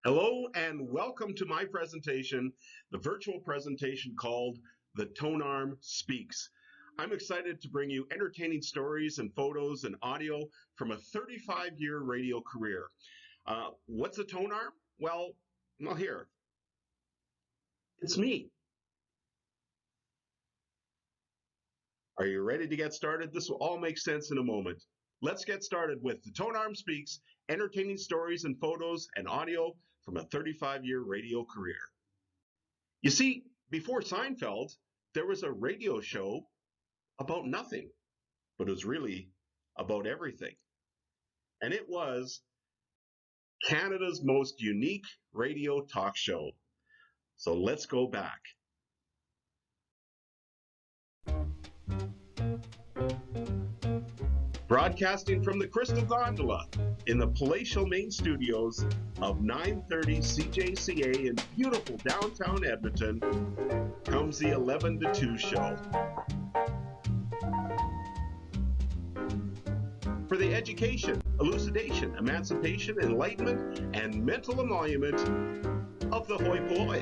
Hello and welcome to my presentation, the virtual presentation called The Tone Arm Speaks. I'm excited to bring you entertaining stories and photos and audio from a 35-year radio career. What's a tone arm? Well, here, it's me. Are you ready to get started? This will all make sense in a moment. Let's get started with The Tone Arm Speaks, entertaining stories and photos and audio from a 35-year radio career. You see, before Seinfeld, there was a radio show about nothing, but it was really about everything. And it was Canada's most unique radio talk show. So let's go back. Broadcasting from the Crystal Gondola in the palatial main studios of 930 CJCA in beautiful downtown Edmonton comes the 11 to 2 show. For the education, elucidation, emancipation, enlightenment, and mental emolument of the hoi polloi.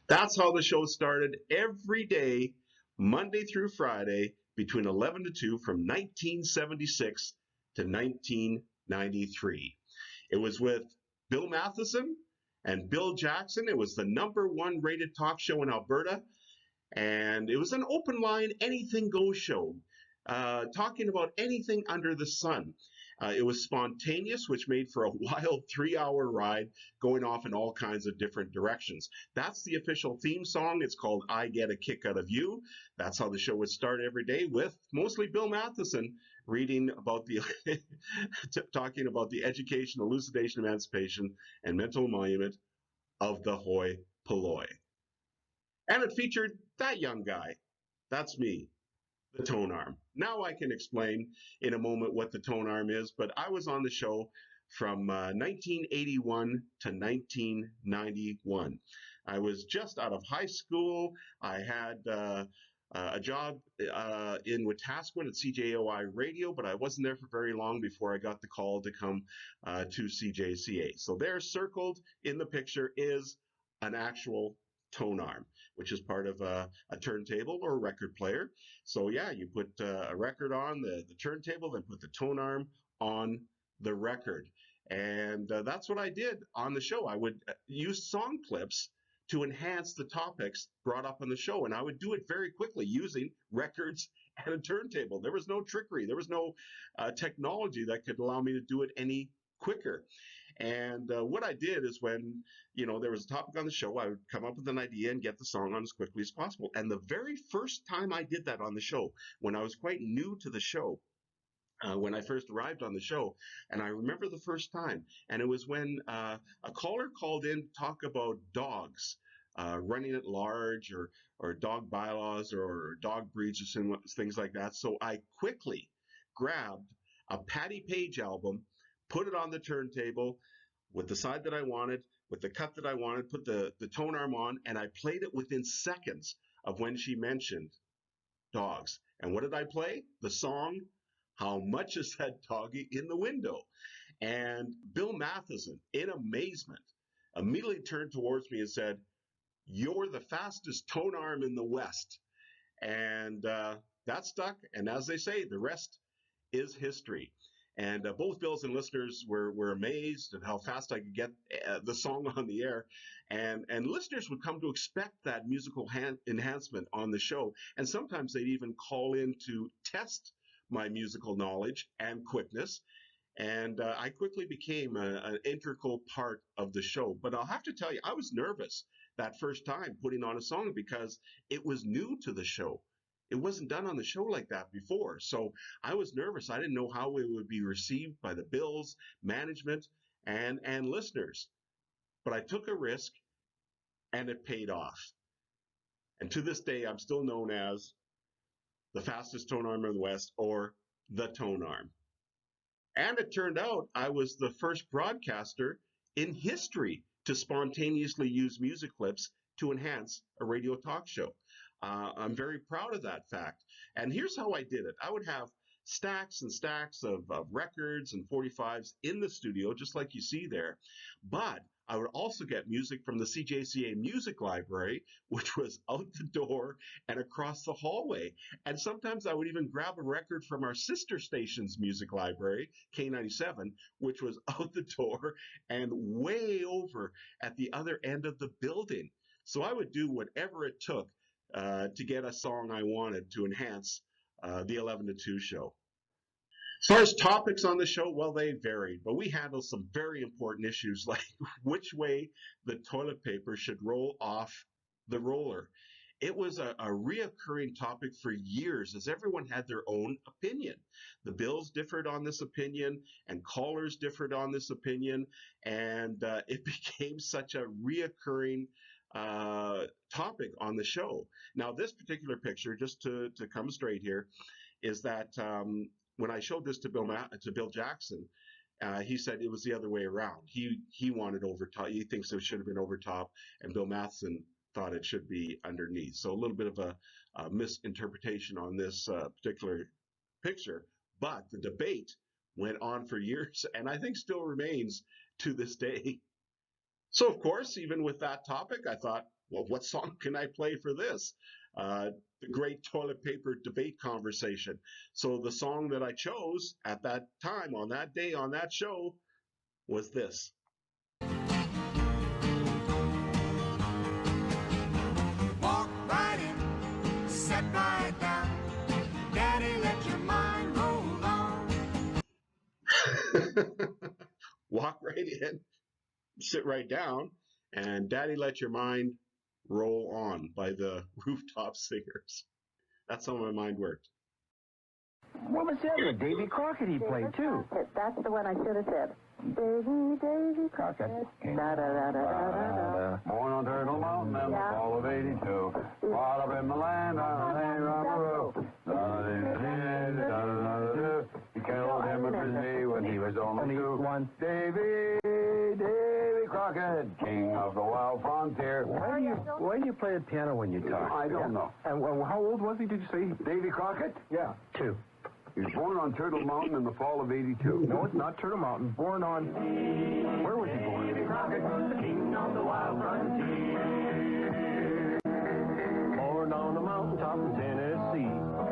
That's how the show started every day, Monday through Friday, between 11 to 2 from 1976 to 1993. It was with Bill Matheson and Bill Jackson. It was the #1 rated talk show in Alberta. And it was an open line, anything goes show, talking about anything under the sun. It was spontaneous, which made for a wild 3-hour ride going off in all kinds of different directions. That's the official theme song. It's called I Get a Kick Out of You. That's how the show would start every day, with mostly Bill Matheson reading about the talking about the education, elucidation, emancipation, and mental emolument of the hoi polloi. And it featured that young guy. That's me, the tone arm. Now I can explain in a moment what the tone arm is, but I was on the show from 1981 to 1991. I was just out of high school. I had a job in Wetaskiwin at CJOI Radio, but I wasn't there for very long before I got the call to come to CJCA. So there, circled in the picture, is an actual tone arm, which is part of a turntable or a record player. So yeah, you put a record on the turntable, then put the tone arm on the record. And that's what I did on the show. I would use song clips to enhance the topics brought up on the show. And I would do it very quickly using records and a turntable. There was no trickery. There was no technology that could allow me to do it any quicker. And what I did is, when there was a topic on the show, I would come up with an idea and get the song on as quickly as possible. And the very first time I did that on the show, when I was quite new to the show, when I first arrived on the show, and I remember the first time, and it was when a caller called in to talk about dogs. Running at large, or dog bylaws, or dog breeds, or things like that. So I quickly grabbed a Patty Page album, put it on the turntable with the side that I wanted, with the cut that I wanted, put the tone arm on, and I played it within seconds of when she mentioned dogs. And what did I play? The song, How Much Is That Doggy in the Window? And Bill Matheson, in amazement, immediately turned towards me and said, "You're the fastest tone arm in the West." And that stuck. And as they say, the rest is history. And both Bills and listeners were amazed at how fast I could get the song on the air. And listeners would come to expect that musical enhancement on the show. And sometimes they'd even call in to test my musical knowledge and quickness. And I quickly became an integral part of the show. But I'll have to tell you, I was nervous that first time putting on a song, because it was new to the show. It wasn't done on the show like that before. So I was nervous. I didn't know how it would be received by the Bills, management, and listeners. But I took a risk, and it paid off. And to this day, I'm still known as the fastest tone arm in the West, or the tone arm. And it turned out I was the first broadcaster in history to spontaneously use music clips to enhance a radio talk show. I'm very proud of that fact. And here's how I did it. I would have stacks and stacks of records and 45s in the studio, just like you see there. But I would also get music from the CJCA Music Library, which was out the door and across the hallway. And sometimes I would even grab a record from our sister station's music library, K97, which was out the door and way over at the other end of the building. So I would do whatever it took to get a song I wanted to enhance the 11 to 2 show. As far as topics on the show, well, they varied, but we handled some very important issues like which way the toilet paper should roll off the roller. It was a reoccurring topic for years as everyone had their own opinion. The Bills differed on this opinion, and callers differed on this opinion, and it became such a reoccurring topic on the show. Now, this particular picture, just to come straight here, is that when I showed this to Bill Jackson, he said it was the other way around. He wanted over top. He thinks it should have been over top, and Bill Matheson thought it should be underneath. So a little bit of a misinterpretation on this particular picture. But the debate went on for years, and I think still remains to this day. So, of course, even with that topic, I thought, well, what song can I play for this? The great toilet paper debate conversation. So the song that I chose at that time, on that day, on that show, was this. Walk right in, sit right down. Daddy, let your mind roll on. Walk right in, sit right down, and Daddy Let Your Mind Roll On by the Rooftop Singers. That's how my mind worked. What was the other? Davy Crockett he played too. That's the one I should have said. Davy Crockett. Da-da-da-da-da-da-da. Born on Turtle Mountain in the Yeah. fall of '82. Brought up in the land on a land rubber. He killed him a grizzly when he was only two. One. Davy Crockett, king of the wild frontier. Why do you play the piano when you talk? I don't know. And how old was he, did you say? Davy Crockett? Yeah. 2. He was born on Turtle Mountain in the fall of '82. No, it's not Turtle Mountain. Born on... Where was he born? Davy Crockett, king of the wild frontier. Born on a mountaintop in Tennessee,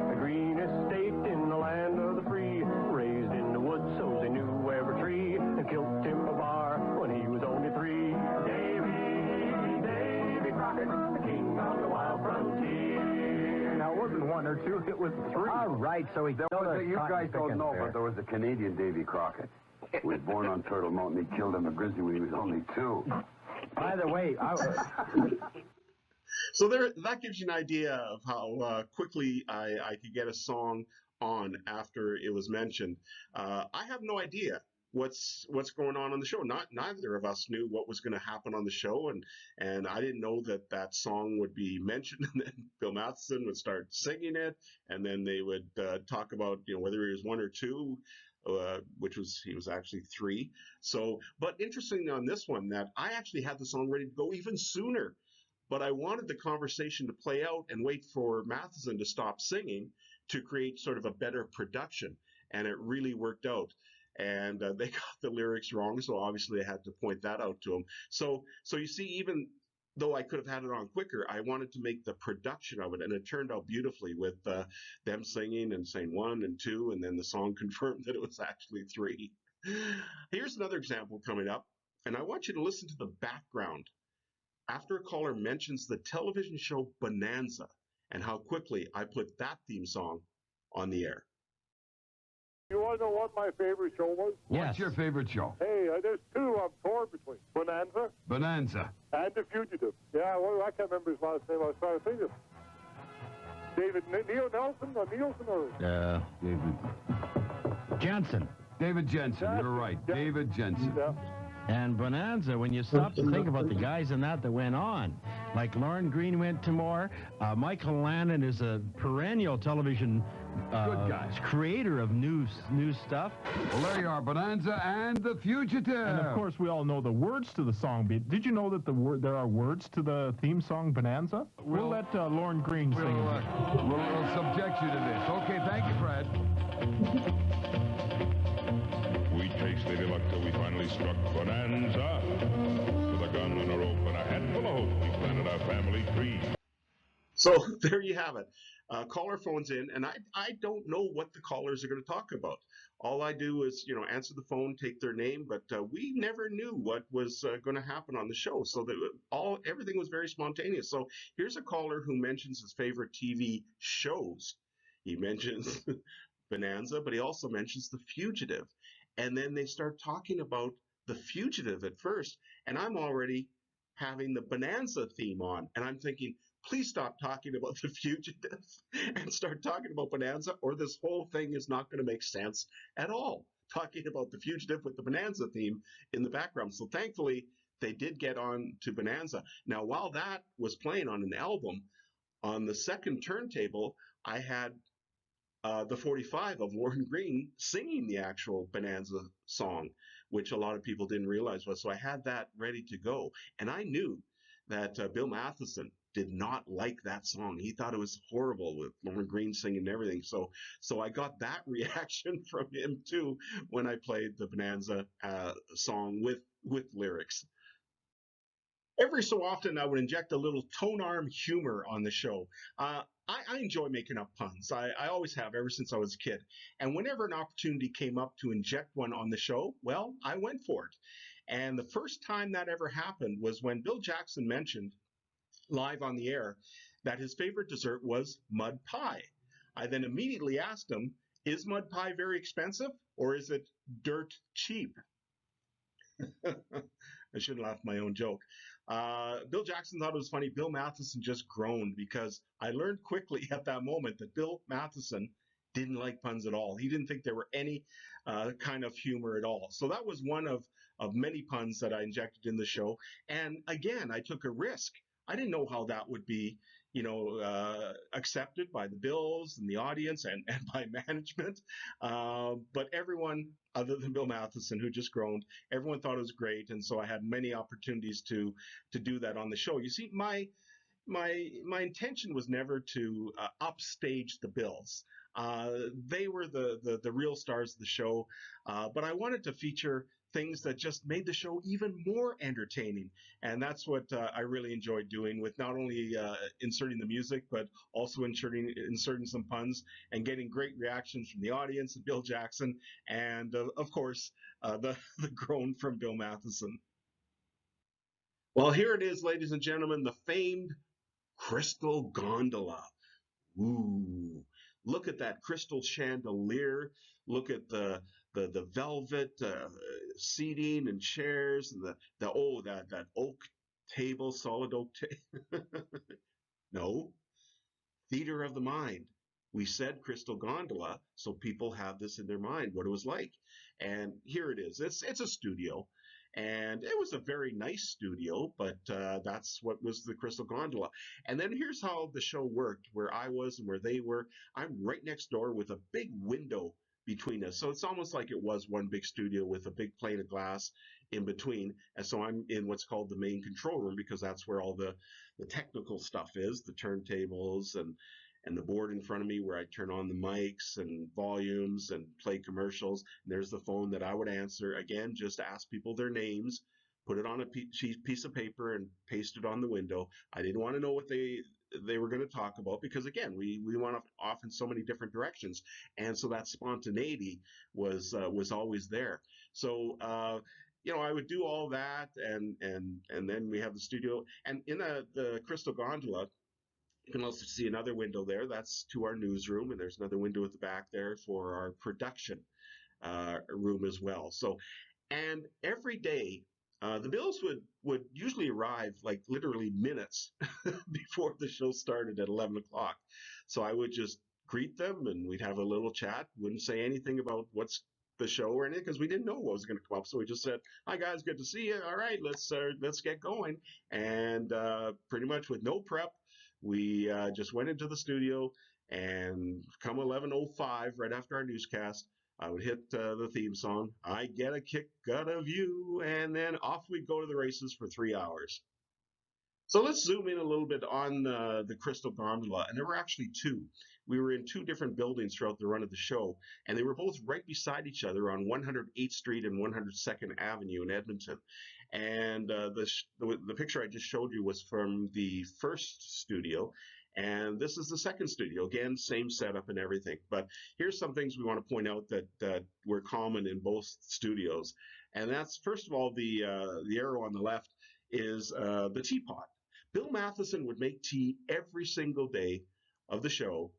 the greenest state in the land of the free. Raised in the woods so they knew every tree, and killed Tim a bar when he was only 3. Davy Crockett, the king of the wild frontier. Now, it wasn't 1 or 2, it was 3. All right, so he You guys don't know, but there was a Canadian Davy Crockett. He was born on Turtle Mountain. He killed him a grizzly when he was only 2. By the way, So that gives you an idea of how quickly I could get a song on after it was mentioned. I have no idea what's going on the show. Neither of us knew what was going to happen on the show, and I didn't know that song would be mentioned, and then Bill Matheson would start singing it, and then they would talk about whether he was 1 or 2. He was actually 3. So, but interesting on this one that I actually had the song ready to go even sooner, but I wanted the conversation to play out and wait for Matheson to stop singing to create sort of a better production, and it really worked out. And they got the lyrics wrong, so obviously I had to point that out to them. So you see, even though I could have had it on quicker, I wanted to make the production of it, and it turned out beautifully with them singing and saying 1 and 2, and then the song confirmed that it was actually 3. Here's another example coming up, and I want you to listen to the background after a caller mentions the television show Bonanza and how quickly I put that theme song on the air. You want to know what my favorite show was? What's your favorite show? Hey, there's 2 I'm torn between. Bonanza Bonanza. and The Fugitive. Yeah, well, I can't remember his last name. I was trying to think of David Nielsen or... David. Jensen. David Jensen. You're right. Yeah. David Jensen. Yeah. And Bonanza, when you stop to think about the guys in that went on, like Lauren Green went to more, Michael Lannon is a perennial television Good guy. creator of new stuff. Well, there you are, Bonanza and the Fugitive. And of course, we all know the words to the song. Did you know that there are words to the theme song Bonanza? We'll let Lauren Green sing it. We'll subject you to this. Okay, thank you, Fred. We chased Lady Luck till we finally struck Bonanza. With a gun and a rope and a handful of hope, we planted our family tree. So there you have it. Caller phones in, and I don't know what the callers are going to talk about. All I do is, answer the phone, take their name, but we never knew what was going to happen on the show. So that everything was very spontaneous. So here's a caller who mentions his favorite TV shows. He mentions Bonanza, but he also mentions The Fugitive. And then they start talking about The Fugitive at first, and I'm already having the Bonanza theme on, and I'm thinking, please stop talking about The Fugitive and start talking about Bonanza, or this whole thing is not going to make sense at all. Talking about The Fugitive with the Bonanza theme in the background. So thankfully, they did get on to Bonanza. Now, while that was playing on an album, on the second turntable, I had the 45 of Lauren Green singing the actual Bonanza song, which a lot of people didn't realize was. So I had that ready to go. And I knew that Bill Matheson did not like that song. He thought it was horrible with Lauren Green singing and everything. So I got that reaction from him too when I played the Bonanza song with lyrics. Every so often, I would inject a little tone-arm humor on the show. I enjoy making up puns. I always have, ever since I was a kid. And whenever an opportunity came up to inject one on the show, well, I went for it. And the first time that ever happened was when Bill Jackson mentioned live on the air that his favorite dessert was mud pie. I then immediately asked him, is mud pie very expensive or is it dirt cheap? I shouldn't laugh at my own joke. Bill Jackson thought it was funny. Bill Matheson just groaned because I learned quickly at that moment that Bill Matheson didn't like puns at all. He didn't think there were any kind of humor at all. So that was one of many puns that I injected in the show. And again, I took a risk. I didn't know how that would be, accepted by the Bills and the audience and by management. But everyone, other than Bill Matheson, who just groaned, everyone thought it was great. And so I had many opportunities to do that on the show. You see, my intention was never to upstage the Bills. They were the real stars of the show, but I wanted to feature things that just made the show even more entertaining. And that's what I really enjoyed doing, with not only inserting the music, but also inserting some puns and getting great reactions from the audience and Bill Jackson, and of course, the groan from Bill Matheson. Well, here it is, ladies and gentlemen, the famed crystal gondola. Ooh, look at that crystal chandelier. Look at the velvet seating and chairs, and that oak table, solid oak table. No, theater of the mind. We said crystal gondola, so people have this in their mind, what it was like. And here it is. It's a studio. And it was a very nice studio, but that's what was the crystal gondola. And then here's how the show worked, where I was and where they were. I'm right next door with a big window between us. So it's almost like it was one big studio with a big plane of glass in between. And so I'm in what's called the main control room, because that's where all the technical stuff is, the turntables and the board in front of me where I turn on the mics and volumes and play commercials. And there's the phone that I would answer. Again, just ask people their names, put it on a piece of paper and paste it on the window. I didn't want to know what they were going to talk about, because again, we went off in so many different directions. And so that spontaneity was always there. So, I would do all that, and then we have the studio. And in the Crystal Gondola, you can also see another window there. That's to our newsroom, and there's another window at the back there for our production room as well. So, and every day, the Bills would usually arrive like literally minutes before the show started at 11 o'clock. So I would just greet them, and we'd have a little chat. Wouldn't say anything about what's the show or anything, because we didn't know what was going to come up. So we just said, "Hi guys, good to see you. All right, let's get going." And pretty much with no prep, we just went into the studio And come 11:05, right after our newscast, I would hit the theme song, I Get a Kick Out of You, and then off we'd go to the races for 3 hours. So let's zoom in a little bit on the Crystal Gondola. And there were actually two. We were in two different buildings throughout the run of the show, and they were both right beside each other on 108th Street and 102nd Avenue in Edmonton. And the picture I just showed you was from the first studio, and this is the second studio. Again, same setup and everything. But here's some things we want to point out that were common in both studios. And that's, first of all, the arrow on the left is the teapot. Bill Matheson would make tea every single day of the show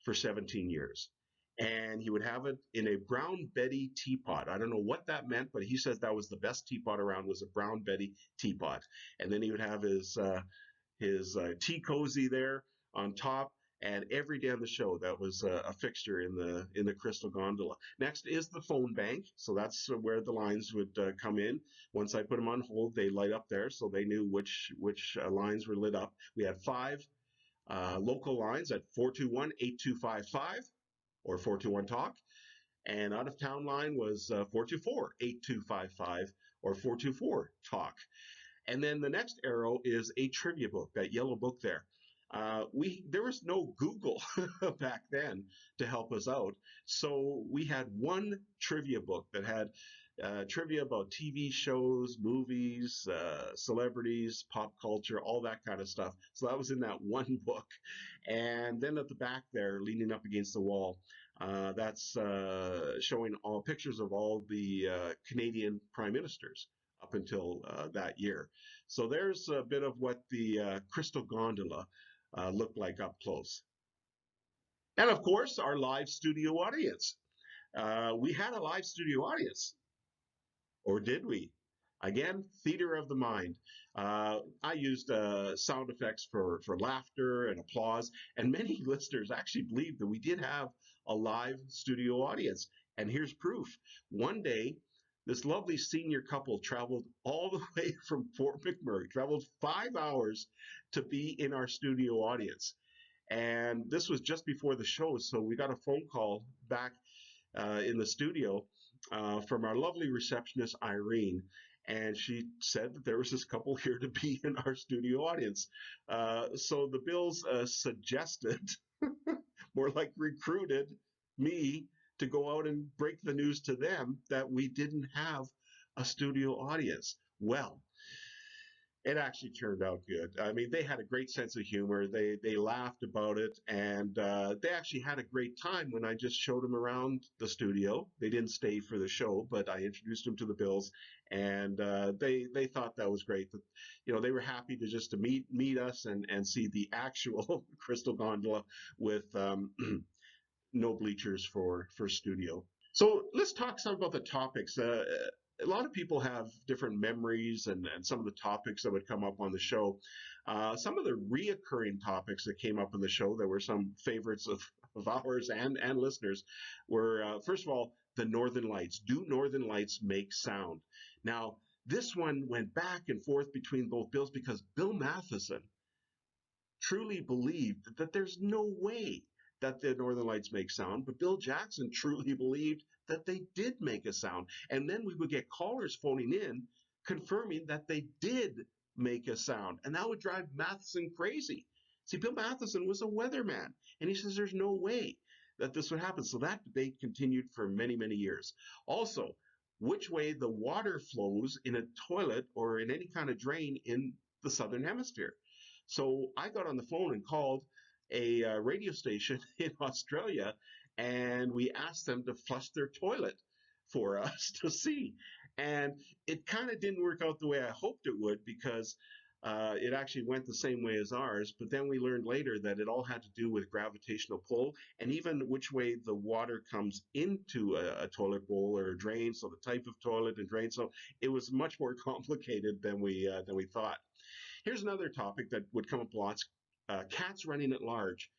for 17 years. And he would have it in a Brown Betty teapot. I don't know what that meant, but he says that was the best teapot around, was a Brown Betty teapot. And then he would have his tea cozy there on top. And every day on the show, that was a fixture in the Crystal Gondola. Next is the phone bank. So that's where the lines would come in. Once I put them on hold, they light up there, so they knew which lines were lit up. We had 5 local lines at 421-8255 or 421-TALK. And out-of-town line was 424-8255 or 424-TALK. And then the next arrow is a trivia book, that yellow book there. There was no Google back then to help us out, so we had one trivia book that had trivia about TV shows, movies, celebrities, pop culture, all that kind of stuff. So that was in that one book. And then at the back there, leaning up against the wall, that's showing all pictures of all the Canadian prime ministers up until that year. So there's a bit of what the Crystal Gondola looked like up close. And of course, our live studio audience. We had a live studio audience. Or did we? Again, theater of the mind. I used sound effects for laughter and applause, and many listeners actually believed that we did have a live studio audience. And here's proof. One day, this lovely senior couple traveled all the way from Fort McMurray, traveled 5 hours to be in our studio audience. And this was just before the show, so we got a phone call back in the studio from our lovely receptionist, Irene. And she said that there was this couple here to be in our studio audience. So the Bills suggested, more like recruited, me to go out and break the news to them that we didn't have a studio audience. Well, it actually turned out good. I mean, they had a great sense of humor. They laughed about it, and they actually had a great time when I just showed them around the studio. They didn't stay for the show, but I introduced them to the Bills, and they thought that was great. That, you know, they were happy to just to meet us and see the actual Crystal Gondola with no bleachers for studio. So let's talk some about the topics. A lot of people have different memories and some of the topics that would come up on the show. Some of the reoccurring topics that came up in the show, there were some favorites of ours and listeners, were, first of all, the Northern Lights. Do Northern Lights make sound? Now, this one went back and forth between both Bills because Bill Matheson truly believed that there's no way that the Northern Lights make sound, but Bill Jackson truly believed that they did make a sound. And then we would get callers phoning in confirming that they did make a sound. And that would drive Matheson crazy. See, Bill Matheson was a weatherman, and he says there's no way that this would happen. So that debate continued for many, many years. Also, which way the water flows in a toilet or in any kind of drain in the Southern Hemisphere. So I got on the phone and called a radio station in Australia, and we asked them to flush their toilet for us to see. And it kind of didn't work out the way I hoped it would because it actually went the same way as ours. But then we learned later that it all had to do with gravitational pull and even which way the water comes into a toilet bowl or a drain. So the type of toilet and drain. So it was much more complicated than we thought. Here's another topic that would come up lots. Cats running at large.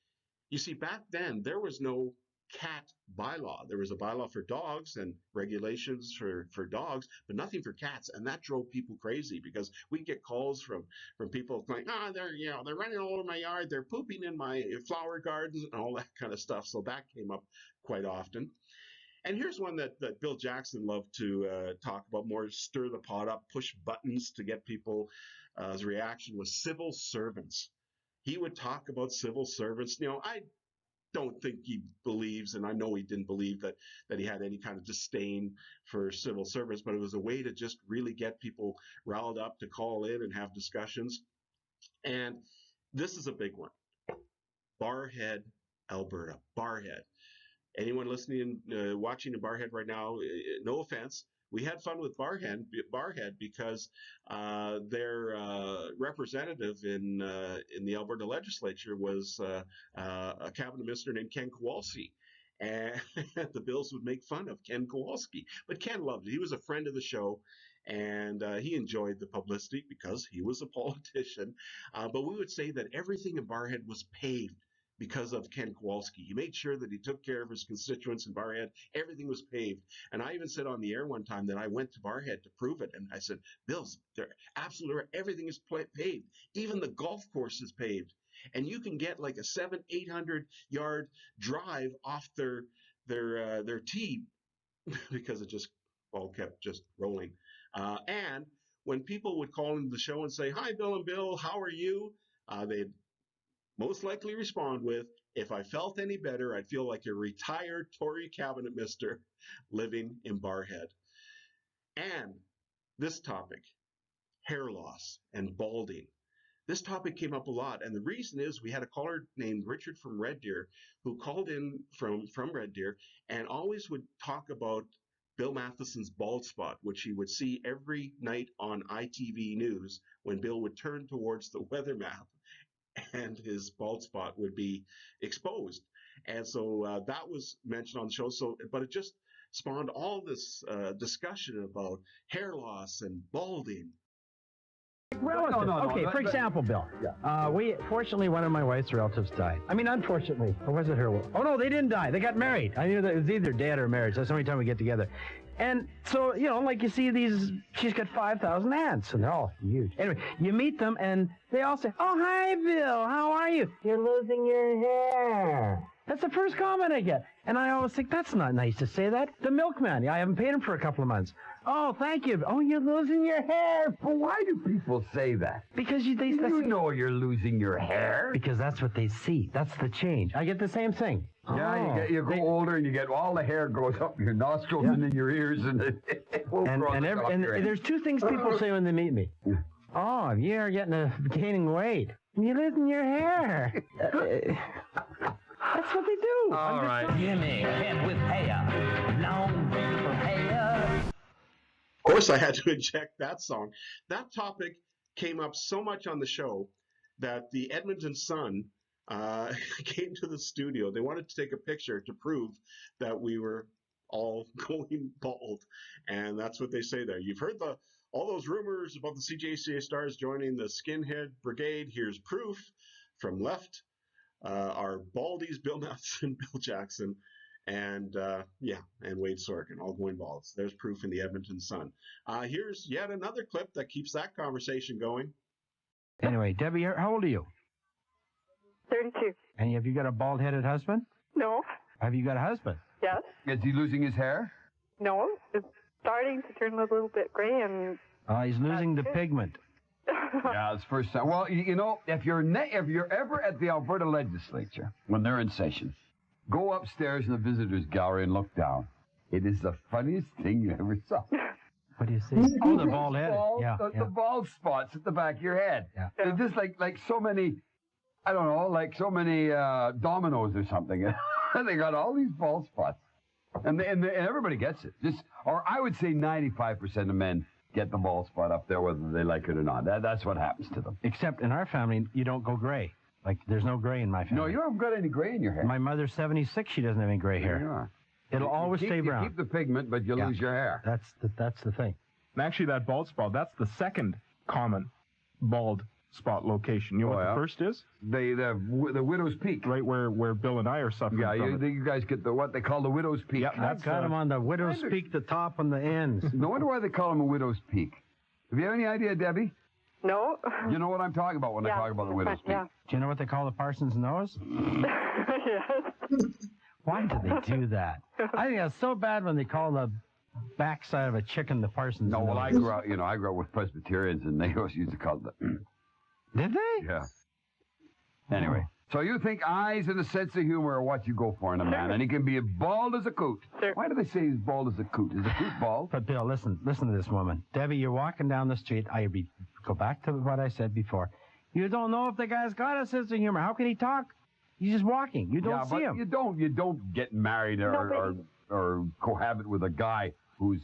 You see, back then, there was no cat bylaw. There was a bylaw for dogs and regulations for dogs, but nothing for cats, and that drove people crazy because we get calls from people going, they're running all over my yard, they're pooping in my flower gardens, and all that kind of stuff. So that came up quite often. And here's one that Bill Jackson loved to talk about more, stir the pot up, push buttons to get people. His reaction was civil servants. He would talk about civil servants. I don't think he believes, and I know he didn't believe that he had any kind of disdain for civil servants, but it was a way to just really get people riled up to call in and have discussions. And this is a big one. Barrhead, Alberta. Barrhead. Anyone listening, watching in Barrhead right now, no offense. We had fun with Barrhead because their representative in the Alberta legislature was a cabinet minister named Ken Kowalski. And the Bills would make fun of Ken Kowalski. But Ken loved it. He was a friend of the show, and he enjoyed the publicity because he was a politician. But we would say that everything in Barrhead was paved because of Ken Kowalski. He made sure that he took care of his constituents in Barrhead. Everything was paved. And I even said on the air one time that I went to Barrhead to prove it. And I said, Bills, they're absolutely right. Everything is paved. Even the golf course is paved. And you can get like a 700-800 yard drive off their tee because it just all kept just rolling. And when people would call into the show and say, "Hi, Bill and Bill, how are you?" They'd most likely respond with, "If I felt any better, I'd feel like a retired Tory cabinet minister living in Barrhead." And this topic, hair loss and balding. This topic came up a lot, and the reason is we had a caller named Richard from Red Deer who called in from Red Deer and always would talk about Bill Matheson's bald spot, which he would see every night on ITV News when Bill would turn towards the weather map and his bald spot would be exposed. And so that was mentioned on the show. But it just spawned all this discussion about hair loss and balding. Relative. Okay, for example, Bill. Fortunately, one of my wife's relatives died. I mean, unfortunately. Or was it her? Oh, no, they didn't die. They got married. I knew that it was either dead or married. So that's the only time we get together. And so, like you see she's got 5,000 aunts, and they're all huge. Anyway, you meet them, and they all say, "Oh, hi, Bill. How are you? You're losing your hair." That's the first comment I get. And I always think, that's not nice to say that. The milkman, I haven't paid him for a couple of months. "Oh, thank you. Oh, you're losing your hair." Well, why do people say that? Because you know you're losing your hair. Because that's what they see. That's the change. I get the same thing. Yeah, you go older and you get all the hair goes up your nostrils and in your ears and there's two things people say when they meet me. "Oh, you're gaining weight. You're losing your hair." That's what they do. All right. Gimme, head with hair. Long way from hair. Of course, I had to inject that song. That topic came up so much on the show that the Edmonton Sun came to the studio. They wanted to take a picture to prove that we were all going bald. And that's what they say there. You've heard all those rumors about the CJCA Stars joining the Skinhead Brigade. Here's proof from left. Our baldies, Bill Matheson, Bill Jackson, and Wade Sorochan, all going balds. There's proof in the Edmonton Sun. Here's yet another clip that keeps that conversation going. Anyway, Debbie, how old are you? 32. And have you got a bald-headed husband? No. Have you got a husband? Yes. Is he losing his hair? No. It's starting to turn a little bit gray and... He's losing the pigment. Yeah, it's first time. Well, if you're ever at the Alberta legislature when they're in session, go upstairs in the visitors gallery and look down. It is the funniest thing you ever saw. What do you see? Oh, the bald head. The bald spots at the back of your head. Yeah. They're just like so many, I don't know, like so many dominoes or something. And they got all these bald spots. And everybody gets it. Or I would say 95% of men get the bald spot up there whether they like it or not. That's what happens to them. Except in our family, you don't go gray. Like, there's no gray in my family. No, you haven't got any gray in your hair. My mother's 76. She doesn't have any gray hair. You are. It'll always stay brown. You keep the pigment, but you lose your hair. That's the thing. And actually, that bald spot, that's the second common bald spot location. You know what the first is? The Widow's Peak. Right where Bill and I are suffering from it. You guys get what they call the Widow's Peak. Yep, that's got him on the Widow's Peak, the top and the ends. No wonder why they call him a Widow's Peak. Have you any idea, Debbie? No. You know what I'm talking about when I talk about the Widow's Peak? Yeah. Do you know what they call the Parson's nose? Yes. Why do they do that? I think that's so bad when they call the backside of a chicken the Parson's nose. No, well, I grew up with Presbyterians, and they always used to call it the... Did they? Yeah. Anyway, so you think eyes and a sense of humor are what you go for in a man, and he can be as bald as a coot. Sure. Why do they say he's bald as a coot? Is a coot bald? But Bill, listen to this woman. Debbie, you're walking down the street. Go back to what I said before. You don't know if the guy's got a sense of humor. How can he talk? He's just walking. You don't see him. You don't get married or cohabit with a guy who's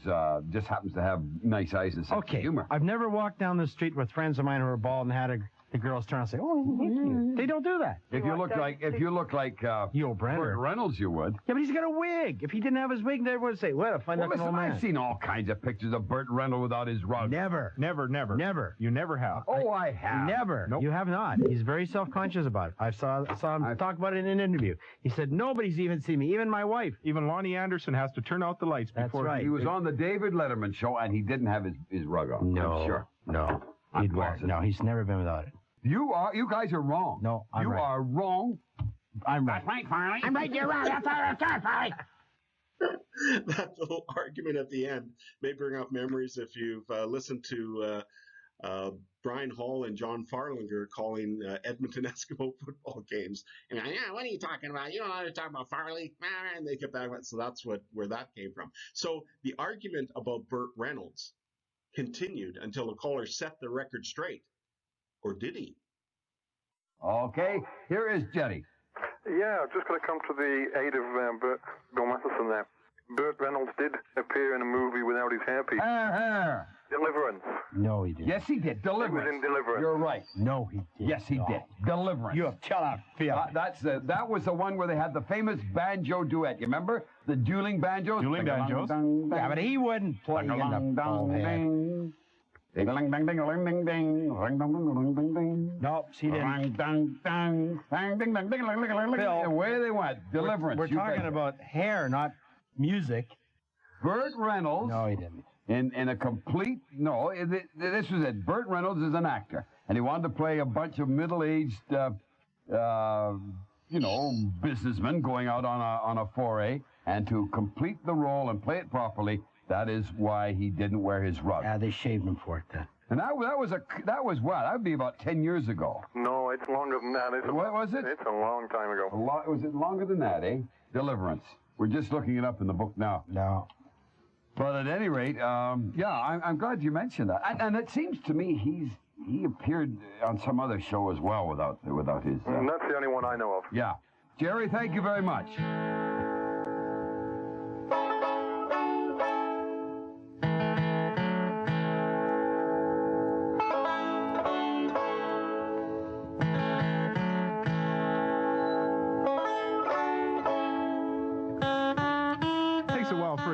just happens to have nice eyes and sense of humor. I've never walked down the street with friends of mine who are bald and had the girls turn and say, "Oh, thank you." They don't do that. If you look like Yul Brynner. Burt Reynolds, you would. Yeah, but he's got a wig. If he didn't have his wig, they would say, "What a fine looking old man." I've seen all kinds of pictures of Burt Reynolds without his rug. Never. You never have. Oh, I have. Never. Nope. You have not. He's very self-conscious about it. I saw him talk about it in an interview. He said, "Nobody's even seen me, even my wife." Even Lonnie Anderson has to turn out the lights before. That's right. He was on the David Letterman show, and he didn't have his rug on. No. I'm sure. No. No, he's never been without it. You guys are wrong. No, I'm right. You are wrong. I'm right. That's right, Farley. I'm right, you're right. That's right, Farley. That little argument at the end may bring up memories if you've listened to Brian Hall and John Farlinger calling Edmonton Eskimo football games. And what are you talking about? You don't know what to talk about, Farley. And they kept back. So that's where that came from. So the argument about Burt Reynolds continued until the caller set the record straight. Or did he? Okay, here is Jetty. Yeah, I'm just going to come to the aid of Bill Matheson there. Burt Reynolds did appear in a movie without his hairpiece. Deliverance. No, he didn't. Yes, he did. Deliverance. He was in Deliverance. You're right. No, he didn't. Yes, he did. Deliverance. You have tell out, Phil. That was the one where they had the famous banjo duet. You remember? The dueling banjos? Dueling banjos. Yeah, but he wouldn't play in the bald head. Ding-a-ling, ding, ding-a-ling, ding, ding. Ring-dong-ding-a-ling, ding, ding. Nope, he didn't. Ding-dong-dong. Ding-ding-dong, ding-a-ling-ling-ling-ling. Phil, Away they went. Deliverance. We're talking about hair, not music. Burt Reynolds. No, he didn't. In a complete... No, this was it. Burt Reynolds is an actor. And he wanted to play a bunch of middle-aged, businessmen going out on a foray. And to complete the role and play it properly... That is why he didn't wear his rug. Yeah, they shaved him for it then. And that was what? That would be about 10 years ago. No, it's longer than that. What was it? It's a long time ago. Was it longer than that, eh? Deliverance. We're just looking it up in the book now. No. But at any rate, I'm glad you mentioned that. And it seems to me he appeared on some other show as well without his... And that's the only one I know of. Yeah. Jerry, thank you very much.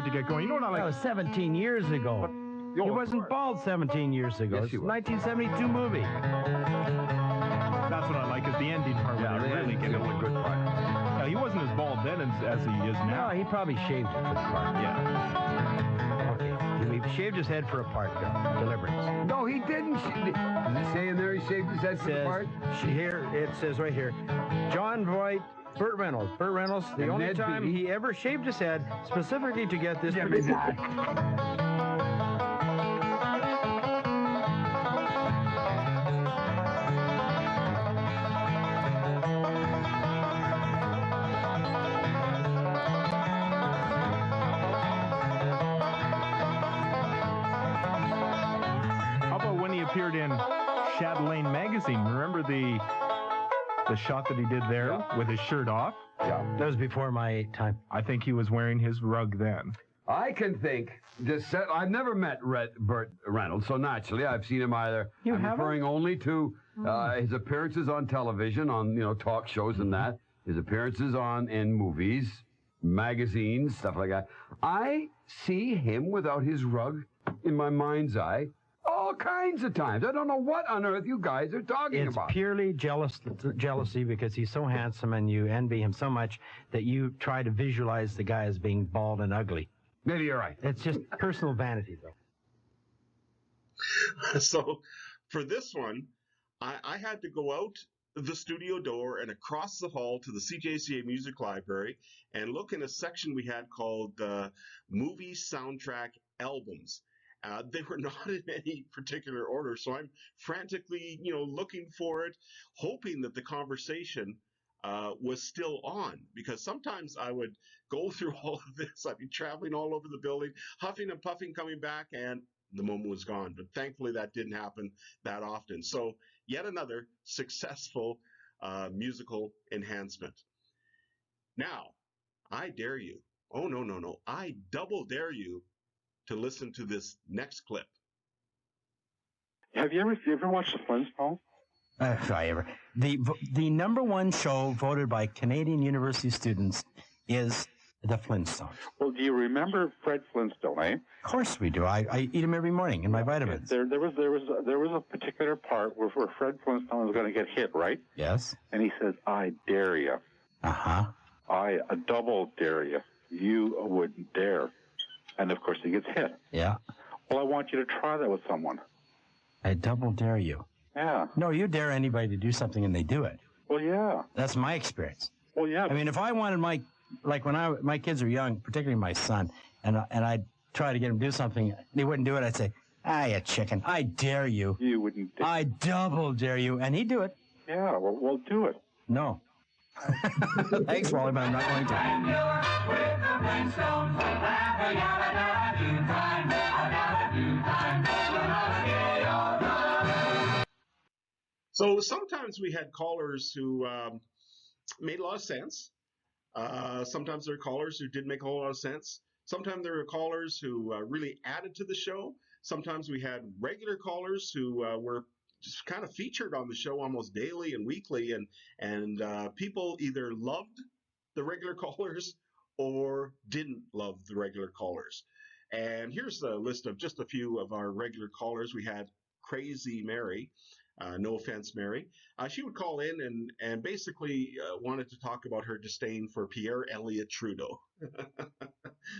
To get going. You know what I like? That was 17 years ago. He wasn't bald 17 years ago. Yes, It's he a was. 1972 movie. That's what I like, is the ending part where they really get into a good part. Yeah, he wasn't as bald then as he is now. No, he probably shaved it for the part. Yeah. Okay. He shaved his head for a part, though. Deliverance. No, he didn't. Does it say in there he shaved his head for the part? Here, it says right here, John Voight, Burt Reynolds. Burt Reynolds, the And only Ned time Beatty. he ever shaved his head specifically to get this. How about when he appeared in Chatelaine magazine? Remember the shot that he did there with his shirt off? Yeah. That was before my time. I think he was wearing his rug then. I can think, I've never met Burt Reynolds, so naturally I've seen him either. You I'm haven't? referring only to his appearances on television, on talk shows and that, his appearances in movies, magazines, stuff like that. I see him without his rug in my mind's eye all all kinds of times. I don't know what on earth you guys are talking It's about. purely jealousy because he's so handsome and you envy him so much that you try to visualize the guy as being bald and ugly. Maybe you're right. It's just personal vanity, though. So for this one, I had to go out the studio door and across the hall to the CJCA Music Library and look in a section we had called Movie Soundtrack Albums. They were not in any particular order, so I'm frantically, looking for it, hoping that the conversation was still on, because sometimes I would go through all of this. I'd be traveling all over the building, huffing and puffing, coming back, and the moment was gone. But thankfully, that didn't happen that often. So yet another successful musical enhancement. Now, I dare you. Oh, no. I double dare you to listen to this next clip. Have you ever watched The Flintstones? If I ever. The number one show voted by Canadian university students is The Flintstones. Well, do you remember Fred Flintstone, eh? Of course we do. I eat him every morning in my vitamins. There was a particular part where Fred Flintstone was going to get hit, right? Yes. And he says, "I dare you." Uh-huh. I double dare you. You wouldn't dare. And of course he gets hit. Yeah. Well, I want you to try that with someone. I double dare you. Yeah. No, you dare anybody to do something and they do it. Well, yeah. That's my experience. Well, yeah. I mean, if I wanted when my kids were young, particularly my son, and I'd try to get him to do something, he wouldn't do it, I'd say, you chicken, I dare you. You wouldn't dare. I double dare you. And he'd do it. Yeah, well, do it. No. Thanks, Wally, but I'm not going to. So sometimes we had callers who made a lot of sense. Sometimes there were callers who didn't make a whole lot of sense. Sometimes there were callers who really added to the show. Sometimes we had regular callers who were just kind of featured on the show almost daily and weekly, and people either loved the regular callers or didn't love the regular callers. And here's the list of just a few of our regular callers. We had Crazy Mary. No offense, Mary. She would call in and basically wanted to talk about her disdain for Pierre Elliott Trudeau.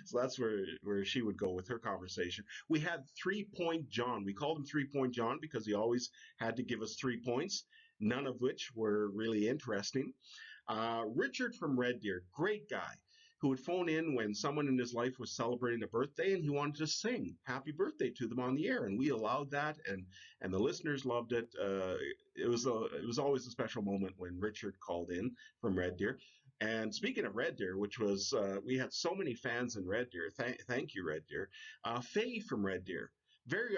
So that's where she would go with her conversation. We had 3 Point John. We called him 3 Point John because he always had to give us 3 points, none of which were really interesting. Richard from Red Deer, great guy, who would phone in when someone in his life was celebrating a birthday and he wanted to sing happy birthday to them on the air. And we allowed that, and the listeners loved it. It was always a special moment when Richard called in from Red Deer. And speaking of Red Deer, which was, we had so many fans in Red Deer. Thank you, Red Deer. Faye from Red Deer. Very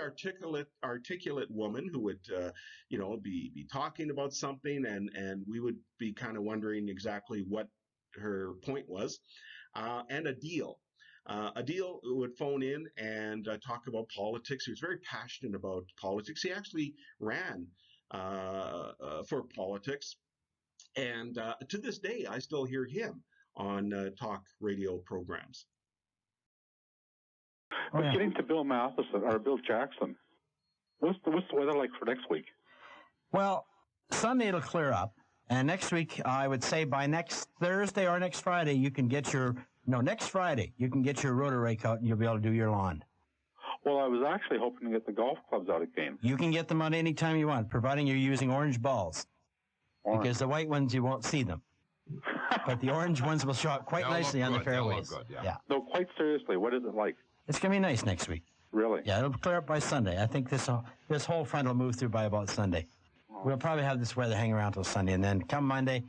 articulate woman who would, be talking about something, and we would be kind of wondering exactly what her point was. And Adil. Adil would phone in and talk about politics. He was very passionate about politics. He actually ran for politics. And to this day, I still hear him on talk radio programs. But getting to Bill Matheson or Bill Jackson, what's the weather like for next week? Well, Sunday it'll clear up. And next week, I would say by next Thursday or next Friday, you can get next Friday, you can get your rotor rake out and you'll be able to do your lawn. Well, I was actually hoping to get the golf clubs out again. You can get them out any time you want, providing you're using orange balls. Orange. Because the white ones, you won't see them. But the orange ones will show up quite nicely on the fairways. Good, yeah. No, quite seriously, what is it like? It's going to be nice next week. Really? Yeah, it'll clear up by Sunday. I think this whole front will move through by about Sunday. We'll probably have this weather hang around till Sunday, and then come Monday.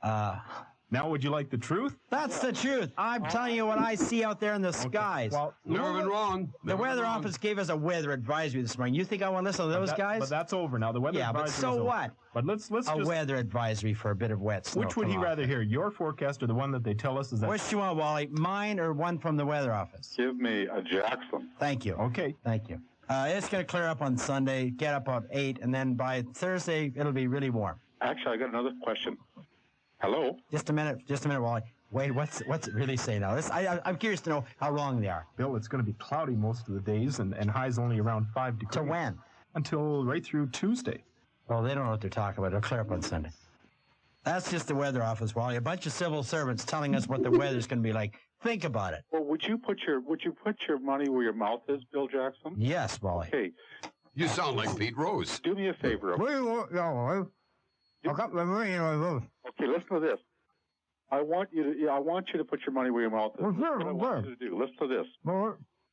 Now, would you like the truth? That's the truth. I'm telling you what I see out there in the skies. Well, never been wrong. The weather office gave us a weather advisory this morning. You think I want to listen to those guys? But that's over now. The weather advisory but so what? But let's a weather advisory for a bit of wet snow. Which would he rather hear, your forecast or the one that they tell us is that? Which do you want, Wally? Mine or one from the weather office? Give me a Jackson. Thank you. Okay. Thank you. It's going to clear up on Sunday, get up about 8, and then by Thursday, it'll be really warm. Actually, I got another question. Hello? Just a minute, Wally. Wait, what's it really say now? I'm curious to know how wrong they are. Bill, it's going to be cloudy most of the days, and highs only around 5 degrees. To when? until right through Tuesday. Oh, they don't know what they're talking about. It'll clear up on Sunday. That's just the weather office, Wally. A bunch of civil servants telling us what the weather's going to be like. Think about it. Well, would you put your money where your mouth is, Bill Jackson? Yes, Wally. Okay. You sound like Pete Rose. Do me a favor. Okay, listen to this. I want you to put your money where your mouth is. That's what I want you to do. Listen to this.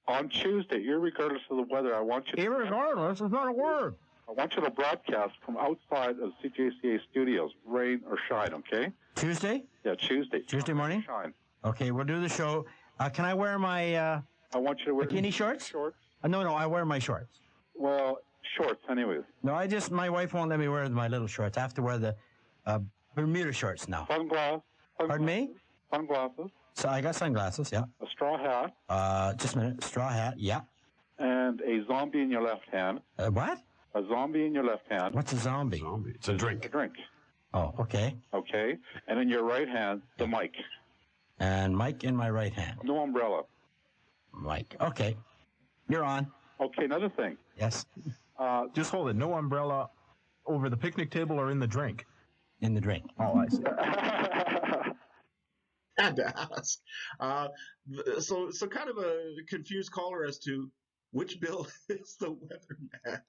On Tuesday, irregardless of the weather, I want you to... Irregardless is not a word. I want you to broadcast from outside of CJCA studios, rain or shine, okay? Tuesday? Yeah, Tuesday. Tuesday morning? Shine. Okay, we'll do the show. Can I wear my I want you to wear bikini shorts? Shorts. No, I wear my shorts. Well, shorts, anyways. No, my wife won't let me wear my little shorts. I have to wear the Bermuda shorts now. Sunglasses. Pardon me? Sunglasses. So I got sunglasses, yeah. A straw hat. Just a minute. Straw hat, yeah. And a zombie in your left hand. What? A zombie in your left hand. What's a zombie? It's a drink. A drink. Oh, okay. Okay. And in your right hand, the mic. And mic in my right hand. No umbrella. Mic. Okay. You're on. Okay, another thing. Yes. Just hold it. No umbrella over the picnic table or in the drink. In the drink. Oh, I see. Had to ask. So kind of a confused caller as to which Bill is the weatherman.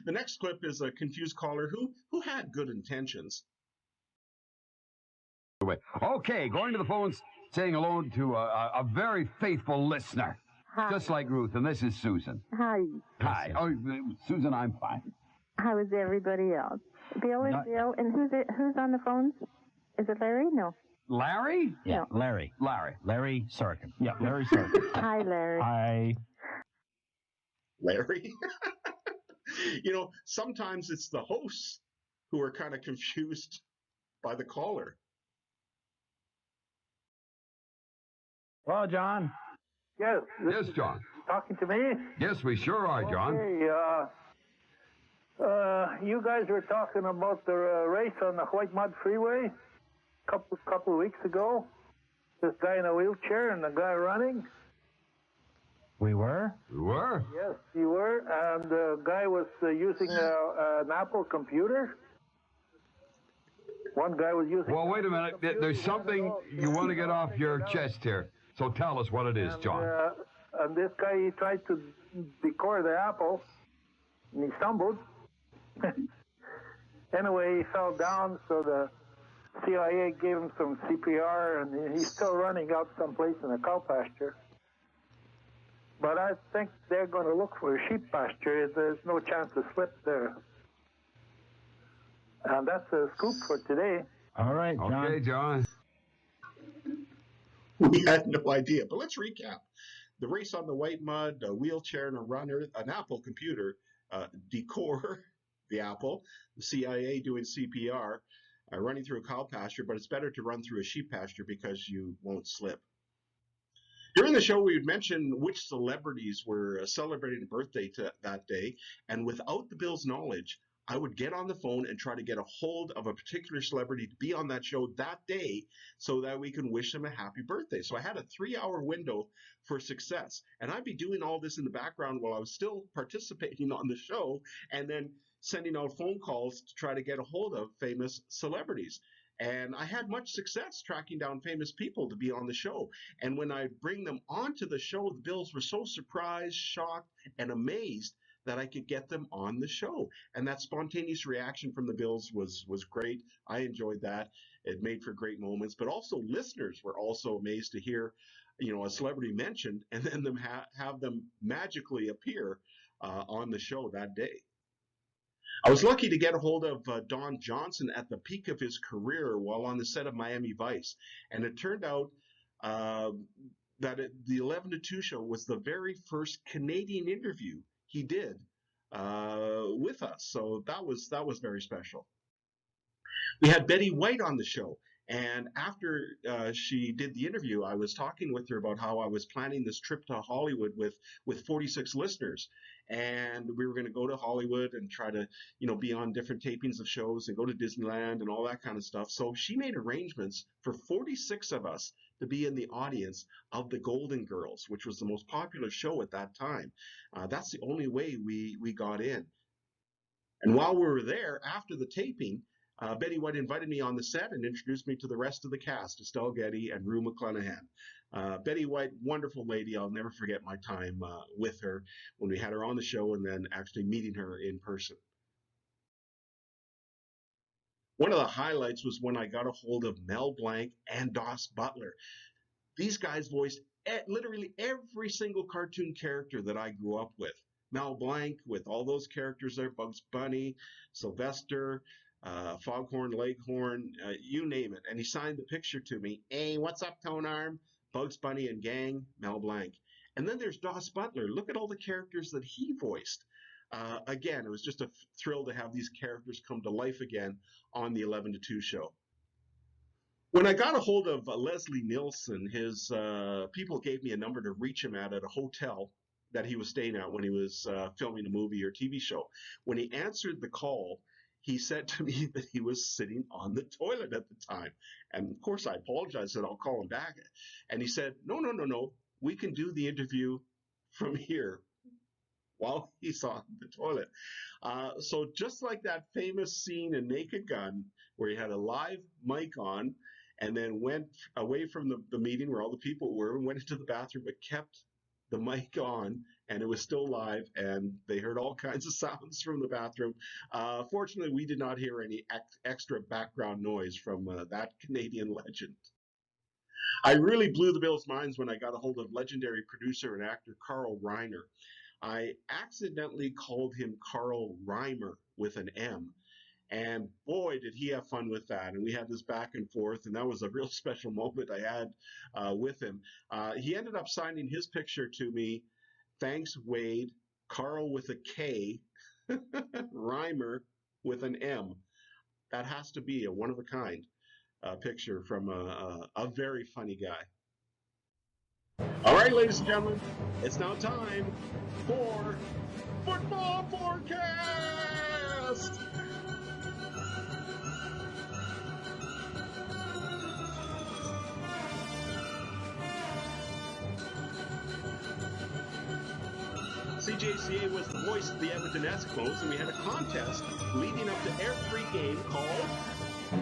The next clip is a confused caller who had good intentions. Okay, going to the phones, saying hello to a very faithful listener. Hi. Just like Ruth, and this is Susan. Hi. Hi. Oh, Susan, I'm fine. How is everybody else? Bill is Bill, and who's on the phones? Is it Larry? No. Larry? Yeah, No. Larry. Larry Sorochan. Yeah, Larry Sorochan. Hi, Larry. Hi. Larry? Sometimes it's the hosts who are kind of confused by the caller. Well, John. Yes. Yes, John. Talking to me? Yes, we sure are, John. Hey, you guys were talking about the race on the White Mud Freeway couple of weeks ago. This guy in a wheelchair and the guy running. We were? We were? Yes, you were. And the guy was using an Apple computer. One guy was using... Well, wait a minute. There's something you want to get off your chest here. So tell us what it is, John. And this guy, he tried to decore the apple, and he stumbled. Anyway, he fell down, so the CIA gave him some CPR, and he's still running out someplace in a cow pasture. But I think they're going to look for a sheep pasture. There's no chance to slip there. And that's a scoop for today. All right, John. Okay, John. We had no idea, but let's recap. The race on the white mud, a wheelchair and a runner, an Apple computer, decore the apple, the CIA doing CPR, running through a cow pasture, but it's better to run through a sheep pasture because you won't slip. During the show, we would mention which celebrities were celebrating a birthday that day, and without the Bill's knowledge, I would get on the phone and try to get a hold of a particular celebrity to be on that show that day so that we can wish them a happy birthday. So I had a 3-hour window for success. And I'd be doing all this in the background while I was still participating on the show and then sending out phone calls to try to get a hold of famous celebrities. And I had much success tracking down famous people to be on the show. And when I bring them onto the show, the Bills were so surprised, shocked, and amazed that I could get them on the show. And that spontaneous reaction from the Bills was great. I enjoyed that. It made for great moments. But also listeners were also amazed to hear, a celebrity mentioned and then have them magically appear on the show that day. I was lucky to get a hold of Don Johnson at the peak of his career while on the set of Miami Vice. And it turned out that the 11 to 2 show was the very first Canadian interview he did with us. So that was very special. We had Betty White on the show. And after she did the interview, I was talking with her about how I was planning this trip to Hollywood with 46 listeners. And we were going to go to Hollywood and try to, be on different tapings of shows and go to Disneyland and all that kind of stuff. So she made arrangements for 46 of us to be in the audience of the Golden Girls, which was the most popular show at that time. That's the only way we got in. And while we were there, after the taping, Betty White invited me on the set and introduced me to the rest of the cast, Estelle Getty and Rue McClanahan. Betty White, wonderful lady. I'll never forget my time with her when we had her on the show and then actually meeting her in person. One of the highlights was when I got a hold of Mel Blanc and Dos Butler. These guys voiced literally every single cartoon character that I grew up with. Mel Blanc with all those characters there, Bugs Bunny, Sylvester, Foghorn Leghorn, you name it. And he signed the picture to me. Hey, what's up, Tone Arm? Bugs Bunny and gang, Mel Blanc. And then there's Dos Butler. Look at all the characters that he voiced. Again, it was just a thrill to have these characters come to life again on the 11 to 2 show. When I got a hold of Leslie Nielsen, his people gave me a number to reach him at a hotel that he was staying at when he was filming a movie or TV show. When he answered the call, he said to me that he was sitting on the toilet at the time. And of course, I apologized, said, I'll call him back. And he said, no, we can do the interview from here while he's on the toilet. So just like that famous scene in Naked Gun, where he had a live mic on and then went away from the meeting where all the people were and went into the bathroom, but kept the mic on, and it was still live, and they heard all kinds of sounds from the bathroom. Fortunately, we did not hear any extra background noise from that Canadian legend. I really blew the Bills' minds when I got a hold of legendary producer and actor Carl Reiner. I accidentally called him Carl Reimer with an M. And boy, did he have fun with that. And we had this back and forth, and that was a real special moment I had with him. He ended up signing his picture to me. Thanks, Wade. Carl with a K, Reimer with an M. That has to be a one-of-a-kind picture from a very funny guy. All right, ladies and gentlemen, it's now time for Football Forecast! CJCA was the voice of the Edmonton Eskimos, and we had a contest leading up to every game called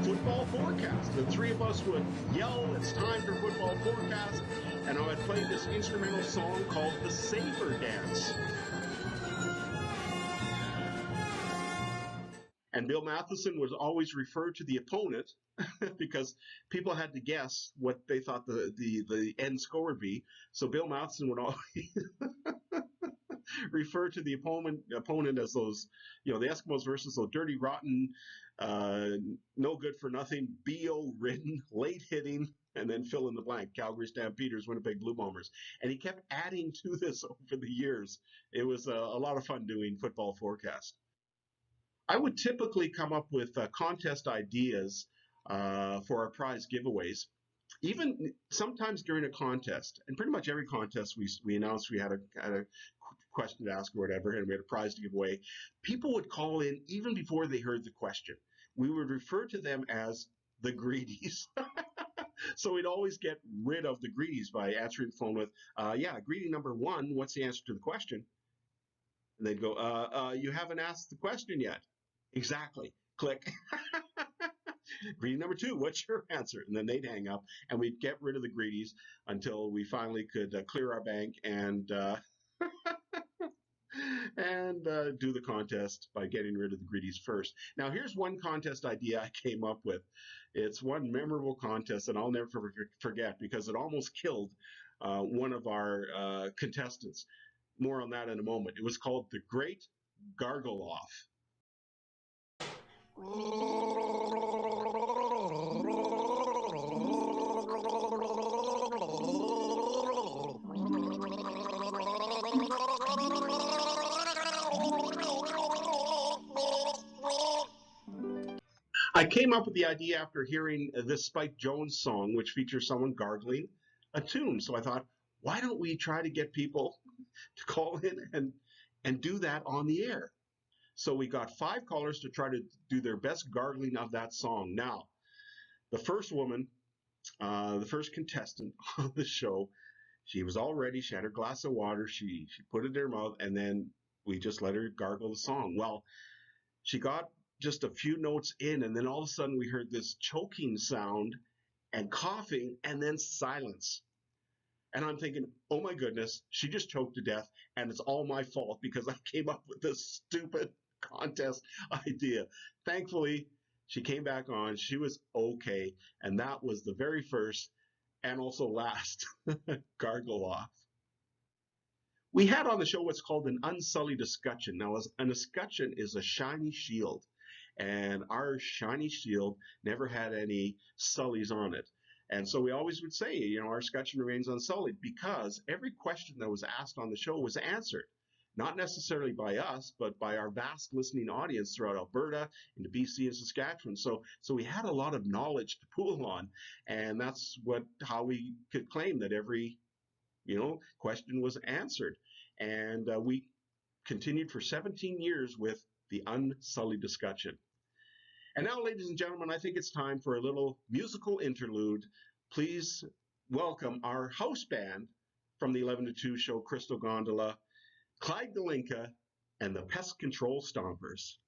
Football Forecast. The three of us would yell, it's time for Football Forecast, and I would play this instrumental song called the Saber Dance. And Bill Matheson was always referred to the opponent because people had to guess what they thought the end score would be. So Bill Matheson would always refer to the opponent as those, the Eskimos versus those dirty, rotten, no good for nothing, BO-ridden, late hitting, and then fill in the blank, Calgary Stampeders, Winnipeg Blue Bombers. And he kept adding to this over the years. It was a lot of fun doing Football Forecast. I would typically come up with contest ideas for our prize giveaways. Even sometimes during a contest, and pretty much every contest we announced we had a question to ask or whatever, and we had a prize to give away, people would call in even before they heard the question. We would refer to them as the greedies. So we'd always get rid of the greedies by answering the phone with, greeting number 1, what's the answer to the question? And they'd go, you haven't asked the question yet. Exactly. Click. Greeting number 2, what's your answer? And then they'd hang up, and we'd get rid of the greedies until we finally could clear our bank and do the contest by getting rid of the greedies first. Now, here's one contest idea I came up with. It's one memorable contest that I'll never forget because it almost killed one of our contestants. More on that in a moment. It was called the Great Gargle Off. I came up with the idea after hearing this Spike Jones song, which features someone gargling a tune. So I thought, why don't we try to get people to call in and do that on the air? So we got 5 callers to try to do their best gargling of that song. Now, the first woman the first contestant on the show, she was all ready. She had her glass of water. She put it in her mouth, and then we just let her gargle the song. Well, she got just a few notes in, and then all of a sudden we heard this choking sound and coughing, and then silence. And I'm thinking, oh my goodness, she just choked to death, and it's all my fault because I came up with this stupid contest idea. Thankfully, she came back on. She was okay, and that was the very first and also last gargle off. We had on the show what's called an unsullied escutcheon. Now, an escutcheon is a shiny shield, and our shiny shield never had any sullies on it. And so we always would say, you know, our escutcheon remains unsullied because every question that was asked on the show was answered. Not necessarily by us, but by our vast listening audience throughout Alberta, into BC and Saskatchewan. So we had a lot of knowledge to pool on, and that's how we could claim that every, question was answered. And we continued for 17 years with the unsullied escutcheon. And now, ladies and gentlemen, I think it's time for a little musical interlude. Please welcome our house band from the 11 to 2 show, Crystal Gondola, Clyde Galinka, and the Pest Control Stompers.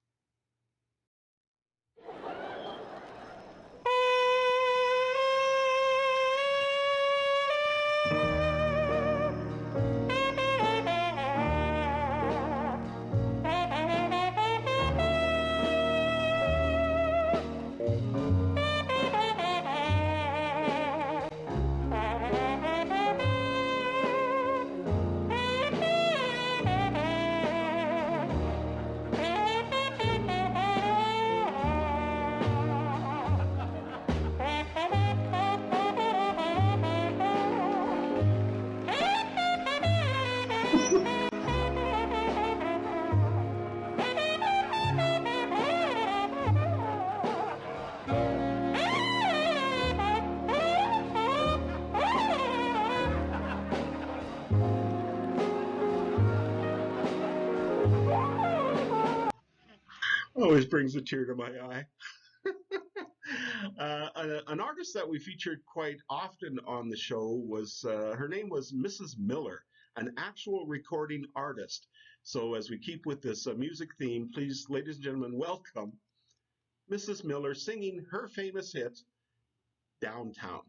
Always brings a tear to my eye. An artist that we featured quite often on the show was, her name was Mrs. Miller, an actual recording artist. So as we keep with this music theme, please, ladies and gentlemen, welcome Mrs. Miller singing her famous hit, Downtown.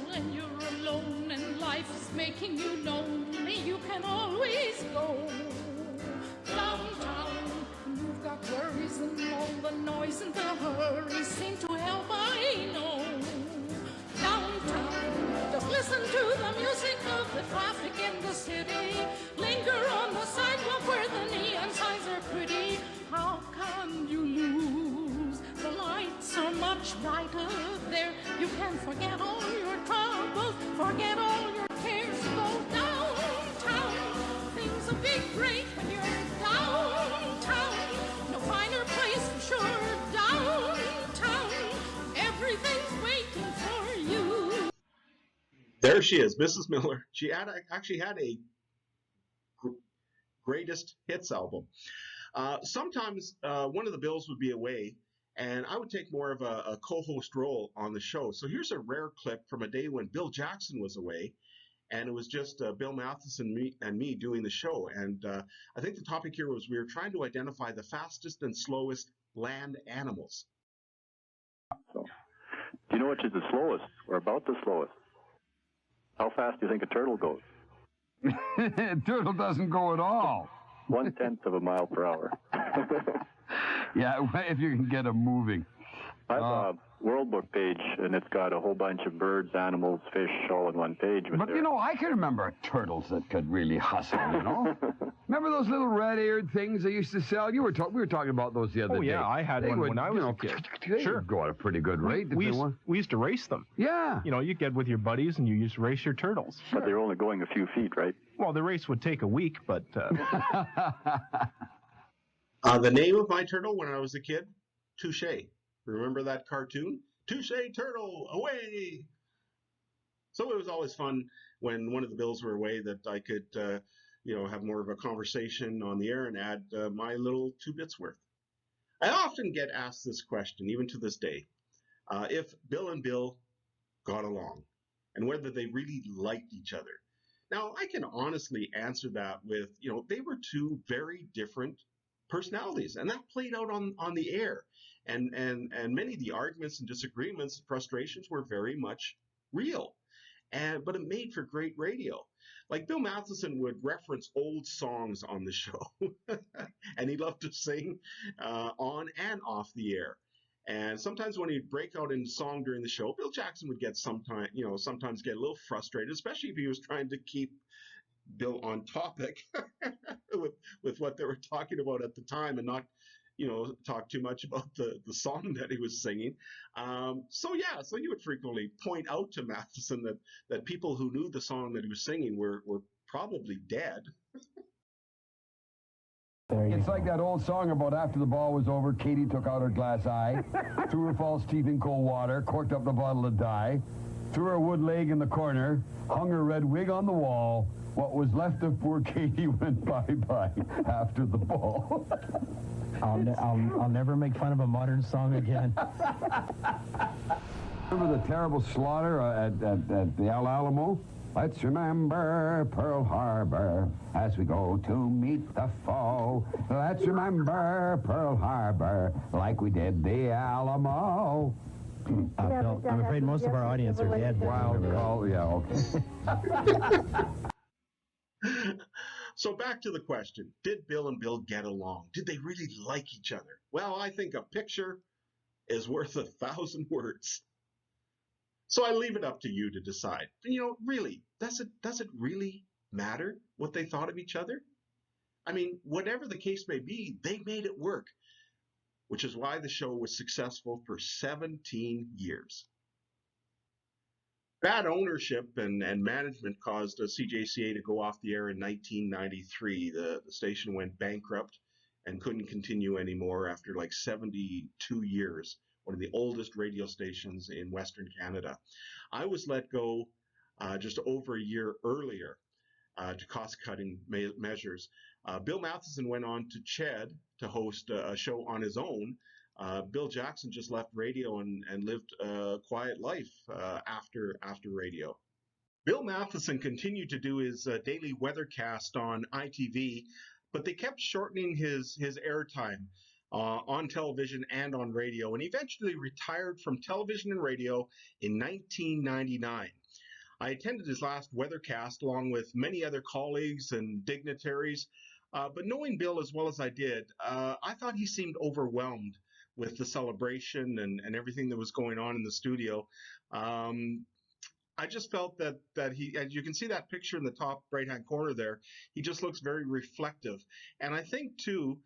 When you're alone and life's making you lonely, you can always go downtown. You've got worries and all the noise and the hurry seem to help, I know. Downtown, just listen to the music of the traffic in the city. Linger on the sidewalk where the neon signs are pretty. How can you lose? The lights are much brighter there. You can forget all your troubles, forget all your cares. Go downtown. Things will be great when you're downtown. No finer place for sure. Downtown. Everything's waiting for you. There she is, Mrs. Miller. She actually had a greatest hits album. Sometimes one of the Bills would be away, and I would take more of a co-host role on the show. So here's a rare clip from a day when Bill Jackson was away, and it was just Bill Matheson and me doing the show. And I think the topic here was we were trying to identify the fastest and slowest land animals. So, do you know which is the slowest, or about the slowest? How fast do you think a turtle goes? A turtle doesn't go at all. 1/10 of a mile per hour. Yeah, if you can get them moving. I have a World Book page, and it's got a whole bunch of birds, animals, fish, all in one page. But, I can remember turtles that could really hustle, Remember those little red-eared things they used to sell? We were talking about those the other day. Oh, yeah, I had one when I was a kid. They would go at a pretty good rate. We used to race them. Yeah. You get with your buddies and you used to race your turtles. Sure. But they were only going a few feet, right? Well, the race would take a week, but... The name of my turtle when I was a kid, Touche. Remember that cartoon? Touche turtle, away! So it was always fun when one of the Bills were away that I could have more of a conversation on the air and add my little 2 bits worth. I often get asked this question, even to this day, if Bill and Bill got along and whether they really liked each other. Now, I can honestly answer that with, they were 2 very different personalities, and that played out on the air. And many of the arguments and disagreements, frustrations were very much real. But it made for great radio. Like Bill Matheson would reference old songs on the show, and he loved to sing on and off the air. And sometimes when he'd break out in song during the show, Bill Jackson would get sometimes get a little frustrated, especially if he was trying to keep Bill on topic with what they were talking about at the time and not talk too much about the song that he was singing. So he would frequently point out to Matheson that people who knew the song that he was singing were probably dead. It's like that old song about after the ball was over, Katie took out her glass eye, threw her false teeth in cold water, corked up the bottle of dye, threw her wood leg in the corner, hung her red wig on the wall. What was left of poor Katie went bye-bye after the ball. I'll never make fun of a modern song again. Remember the terrible slaughter at the El Alamo? Let's remember Pearl Harbor as we go to meet the foe. Let's remember Pearl Harbor like we did the Alamo. Phil, I'm afraid most of our audience are dead. Wild call, yeah, okay. So back to the question, did Bill and Bill get along? Did they really like each other? Well, I think a picture is worth 1,000 words. So I leave it up to you to decide. Really, does it really matter what they thought of each other? I mean, whatever the case may be, they made it work, which is why the show was successful for 17 years. Bad ownership and management caused CJCA to go off the air in 1993. The station went bankrupt and couldn't continue anymore after like 72 years, one of the oldest radio stations in Western Canada. I was let go just over a year earlier to cost-cutting measures. Bill Matheson went on to CHED to host a show on his own. Bill Jackson just left radio and lived a quiet life after radio. Bill Matheson continued to do his daily weathercast on ITV, but they kept shortening his airtime on television and on radio, and eventually retired from television and radio in 1999. I attended his last weathercast along with many other colleagues and dignitaries, but knowing Bill as well as I did, I thought he seemed overwhelmed with the celebration and everything that was going on in the studio. I just felt that he, as you can see that picture in the top right-hand corner there, he just looks very reflective. And I think, too,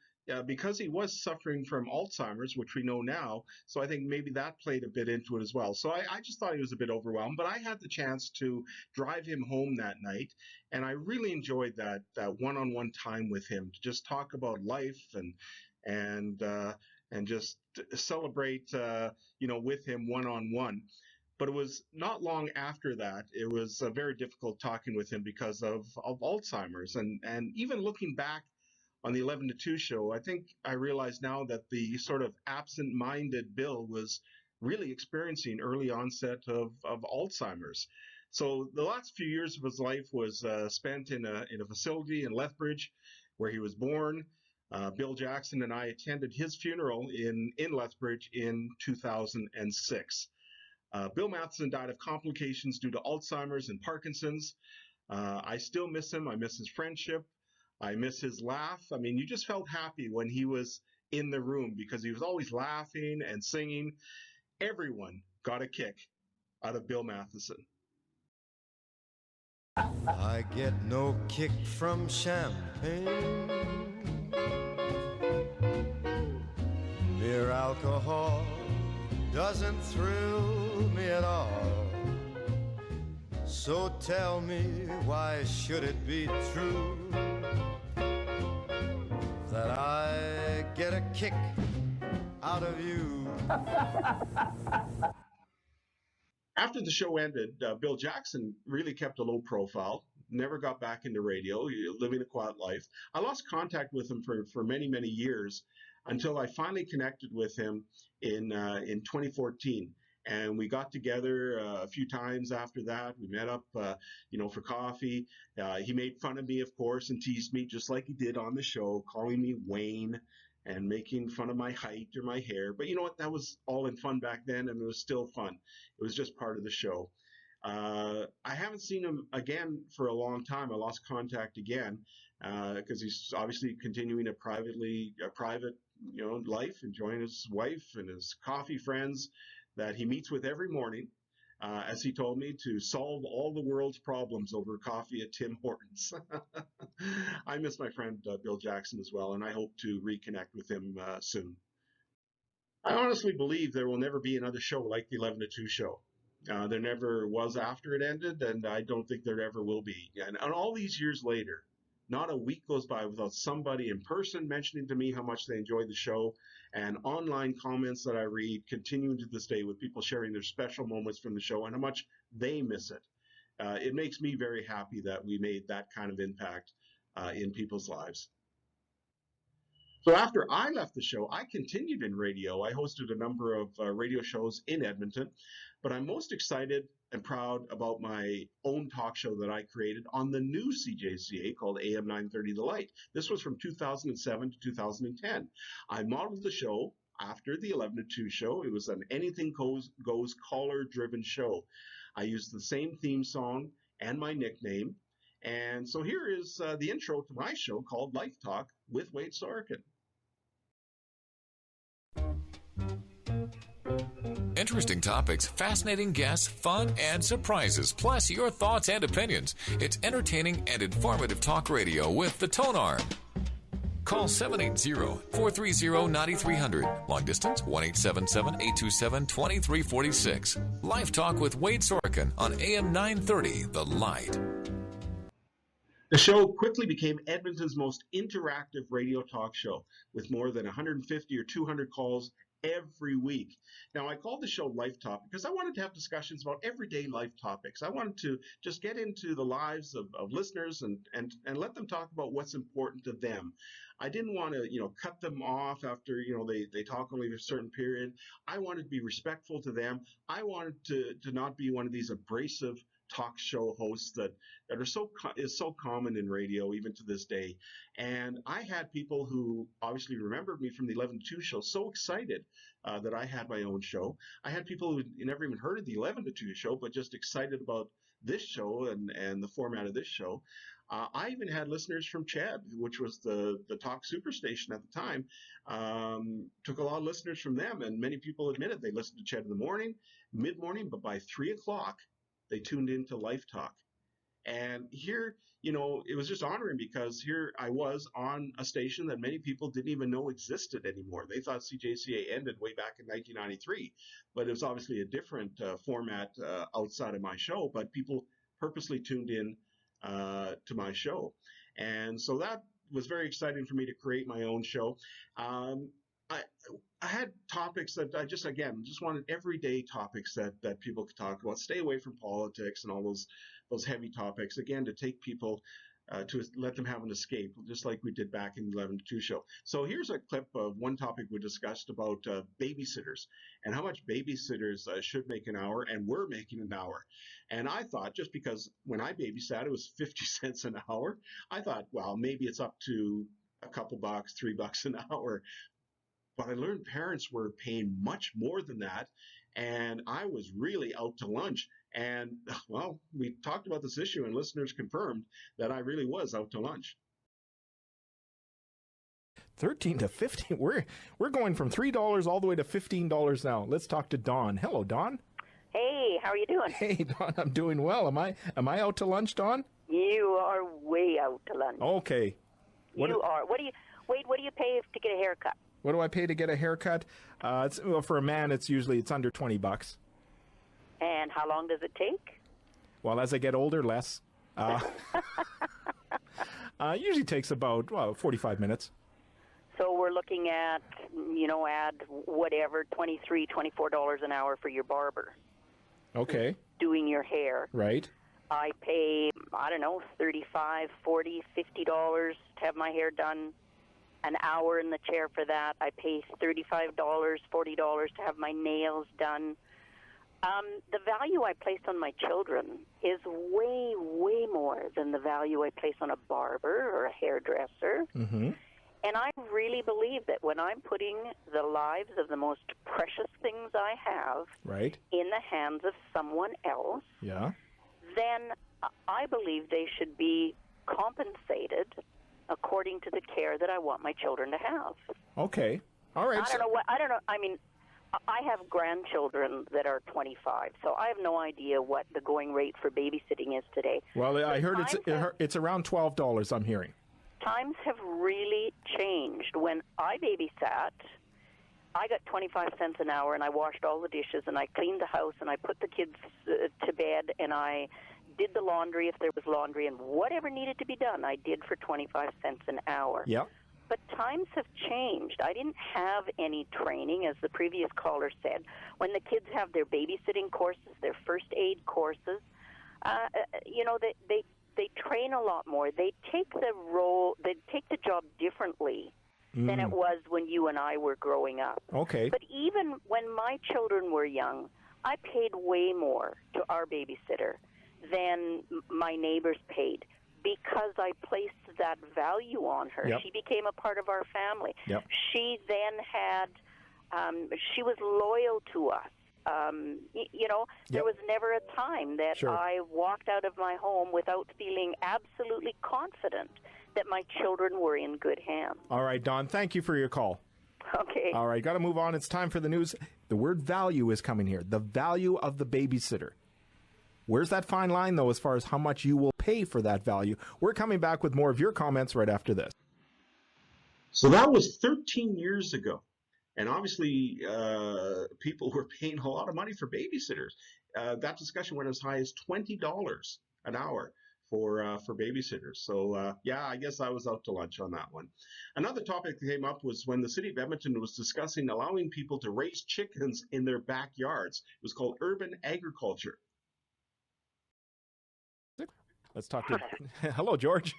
because he was suffering from Alzheimer's, which we know now, so I think maybe that played a bit into it as well. So I just thought he was a bit overwhelmed, but I had the chance to drive him home that night, and I really enjoyed that one-on-one time with him to just talk about life and just celebrate, with him one-on-one. But it was not long after that. It was very difficult talking with him because of Alzheimer's. And even looking back on the 11 to 2 show, I think I realize now that the sort of absent-minded Bill was really experiencing early onset of Alzheimer's. So the last few years of his life was spent in a facility in Lethbridge where he was born. Bill Jackson and I attended his funeral in Lethbridge in 2006. Bill Matheson died of complications due to Alzheimer's and Parkinson's. I still miss him. I miss his friendship. I miss his laugh. I mean, you just felt happy when he was in the room because he was always laughing and singing. Everyone got a kick out of Bill Matheson. I get no kick from champagne. Mere alcohol doesn't thrill me at all. So tell me, why should it be true that I get a kick out of you? After the show ended, Bill Jackson really kept a low profile, never got back into radio, living a quiet life. I lost contact with him for many, many years until I finally connected with him in 2014. And we got together a few times after that. We met up, for coffee. He made fun of me, of course, and teased me just like he did on the show, calling me Wayne and making fun of my height or my hair. But you know what? That was all in fun back then, and it was still fun. It was just part of the show. I haven't seen him again for a long time. I lost contact again because he's obviously continuing a private life, enjoying his wife and his coffee friends that he meets with every morning, as he told me, to solve all the world's problems over coffee at Tim Hortons. I miss my friend Bill Jackson as well, and I hope to reconnect with him soon. I honestly believe there will never be another show like the 11 to 2 show. There never was after it ended, and I don't think there ever will be. And all these years later, not a week goes by without somebody in person mentioning to me how much they enjoyed the show, and online comments that I read continuing to this day with people sharing their special moments from the show and how much they miss it. It makes me very happy that we made that kind of impact in people's lives. So after I left the show, I continued in radio. I hosted a number of radio shows in Edmonton, but I'm most excited and proud about my own talk show that I created on the new CJCA called AM 930 The Light. This was from 2007 to 2010. I modeled the show after the 11 to 2 show. It was an anything goes caller-driven show. I used the same theme song and my nickname. And so here is the intro to my show called Life Talk with Wade Sorochan. Interesting topics, fascinating guests, fun and surprises, plus your thoughts and opinions. It's entertaining and informative talk radio with the Tone Arm. Call 780-430-9300. Long distance, 1-877-827-2346. Live Talk with Wade Sorochan on AM 930, The Light. The show quickly became Edmonton's most interactive radio talk show, with more than 150 or 200 calls every week. Now, I called the show Life Talk because I wanted to have discussions about everyday life topics. I wanted to just get into the lives of listeners and let them talk about what's important to them. I didn't want to, cut them off after, they talk only a certain period. I wanted to be respectful to them. I wanted to not be one of these abrasive talk show hosts that is so common in radio even to this day. And I had people who obviously remembered me from the 11 to 2 show so excited that I had my own show. I had people who never even heard of the 11 to 2 show, but just excited about this show and the format of this show. I even had listeners from Chad, which was the talk superstation at the time. Took a lot of listeners from them, and many people admitted they listened to Chad in the morning, mid-morning, but by 3 o'clock, they tuned into Life Talk. And here, it was just honoring because here I was on a station that many people didn't even know existed anymore. They thought CJCA ended way back in 1993, but it was obviously a different format outside of my show, but people purposely tuned in to my show. And so that was very exciting for me to create my own show. I had topics that I just wanted everyday topics that people could talk about. Stay away from politics and all those heavy topics. Again, to take people, to let them have an escape, just like we did back in the 11 to 2 show. So here's a clip of one topic we discussed about babysitters and how much babysitters should make an hour and were making an hour. And I thought, just because when I babysat, it was 50 cents an hour, I thought, well, maybe it's up to a couple bucks, $3 an hour. But I learned parents were paying much more than that, and I was really out to lunch. And, well, we talked about this issue, and listeners confirmed that I really was out to lunch. 13 to 15. We're going from $3 all the way to $15 now. Let's talk to Dawn. Hello, Dawn. Hey, how are you doing? Hey, Dawn, I'm doing well. Am I out to lunch, Dawn? You are way out to lunch. Okay. Wade, what do you pay to get a haircut? What do I pay to get a haircut? For a man, it's under $20. And how long does it take? Well, as I get older, less. Usually takes about 45 minutes. So we're looking at, add whatever, $23, $24 an hour for your barber. Okay. Doing your hair. Right. I pay, I don't know, $35, $40, $50 to have my hair done. An hour in the chair for that. I pay $35, $40 to have my nails done. The value I place on my children is way, way more than the value I place on a barber or a hairdresser. Mm-hmm. And I really believe that when I'm putting the lives of the most precious things I have Right. in the hands of someone else, Yeah. then I believe they should be compensated according to the care that I want my children to have. Okay. All right. I don't know. I mean, I have grandchildren that are 25, so I have no idea what the going rate for babysitting is today. Well, I heard it's around $12, I'm hearing. Times have really changed. When I babysat, I got 25 cents an hour, and I washed all the dishes, and I cleaned the house, and I put the kids to bed, and I did the laundry if there was laundry, and whatever needed to be done, I did for 25 cents an hour. Yeah. But times have changed. I didn't have any training, as the previous caller said. When the kids have their babysitting courses, their first aid courses, they train a lot more. They take the job differently than it was when you and I were growing up. Okay. But even when my children were young, I paid way more to our babysitter than my neighbors paid, because I placed that value on her. Yep. She became a part of our family. Yep. She then she was loyal to us. There was never a time that Sure. I walked out of my home without feeling absolutely confident that my children were in good hands. All right, Don, thank you for your call. Okay. All right, got to move on. It's time for the news. The word value is coming here. The value of the babysitter. Where's that fine line, though, as far as how much you will pay for that value? We're coming back with more of your comments right after this. So that was 13 years ago. And obviously, people were paying a lot of money for babysitters. That discussion went as high as $20 an hour for babysitters. So, I guess I was out to lunch on that one. Another topic that came up was when the city of Edmonton was discussing allowing people to raise chickens in their backyards. It was called urban agriculture. Let's talk to... Hello, George.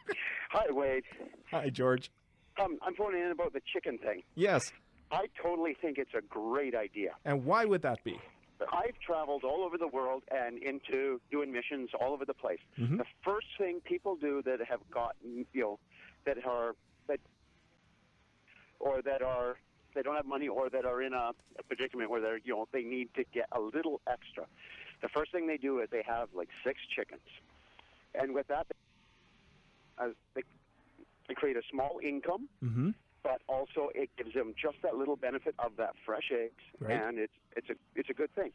Hi, Wade. Hi, George. I'm phoning in about the chicken thing. Yes. I totally think it's a great idea. And why would that be? I've traveled all over the world and into doing missions all over the place. Mm-hmm. The first thing people do that have gotten, they don't have money or that are in a predicament where they're, they need to get a little extra. The first thing they do is they have like 6 chickens. And with that, they create a small income, mm-hmm. but also it gives them just that little benefit of that fresh eggs, right. and it's a good thing.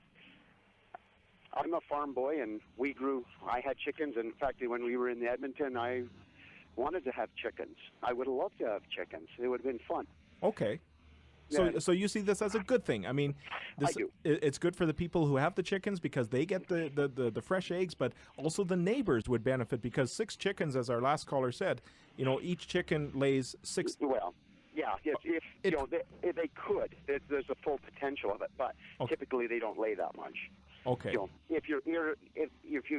I'm a farm boy, and I had chickens. In fact, when we were in Edmonton, I wanted to have chickens. I would have loved to have chickens. It would have been fun. Okay. So you see this as a good thing. I mean, I do. It's good for the people who have the chickens because they get the fresh eggs, but also the neighbors would benefit because 6 chickens, as our last caller said, each chicken lays 6. Well, yeah, if they could. There's a full potential of it, but typically they don't lay that much. Okay. If you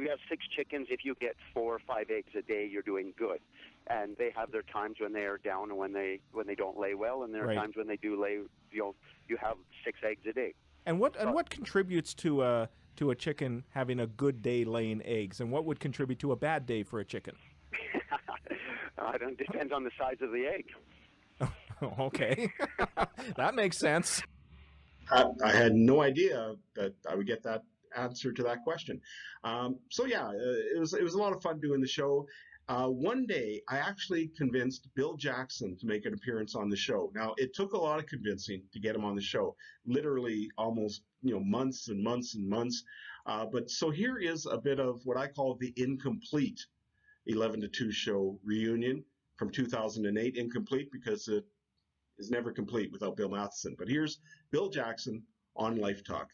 have 6 chickens, if you get 4 or 5 eggs a day, you're doing good. And they have their times when they are down and when they don't lay well, and there are right. times when they do lay. You have 6 eggs a day. And what contributes to a chicken having a good day laying eggs, and what would contribute to a bad day for a chicken? It depends on the size of the egg. Okay, that makes sense. I had no idea that I would get that answer to that question. It was a lot of fun doing the show. One day, I actually convinced Bill Jackson to make an appearance on the show. Now, it took a lot of convincing to get him on the show, literally almost months and months and months. So here is a bit of what I call the incomplete 11 to 2 show reunion from 2008. Incomplete because it is never complete without Bill Matheson. But here's Bill Jackson on Life Talk.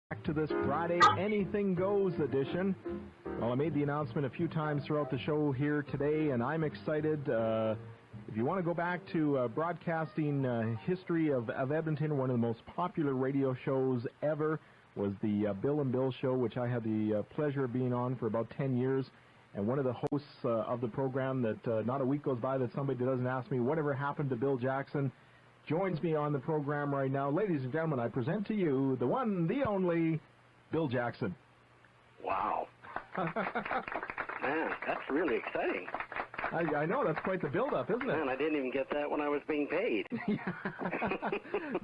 Back to this Friday Anything Goes edition. Well, I made the announcement a few times throughout the show here today, and I'm excited. If you want to go back to broadcasting history of Edmonton, one of the most popular radio shows ever, was the Bill and Bill Show, which I had the pleasure of being on for about 10 years. And one of the hosts of the program that not a week goes by that somebody doesn't ask me whatever happened to Bill Jackson joins me on the program right now. Ladies and gentlemen, I present to you the one, the only, Bill Jackson. Wow. Man, that's really exciting. I know, that's quite the build-up, isn't it? Man, I didn't even get that when I was being paid.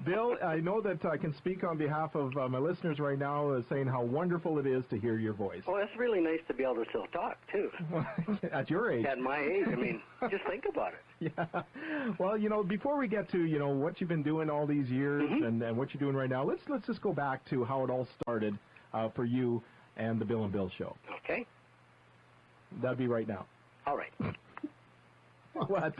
Bill, I know that I can speak on behalf of my listeners right now saying how wonderful it is to hear your voice. Well, it's really nice to be able to still talk, too. At your age. At my age, I mean, just think about it. Yeah. Well, before we get to, what you've been doing all these years and what you're doing right now, let's just go back to how it all started for you and the Bill and Bill Show. Okay. That'd be right now. All right. What?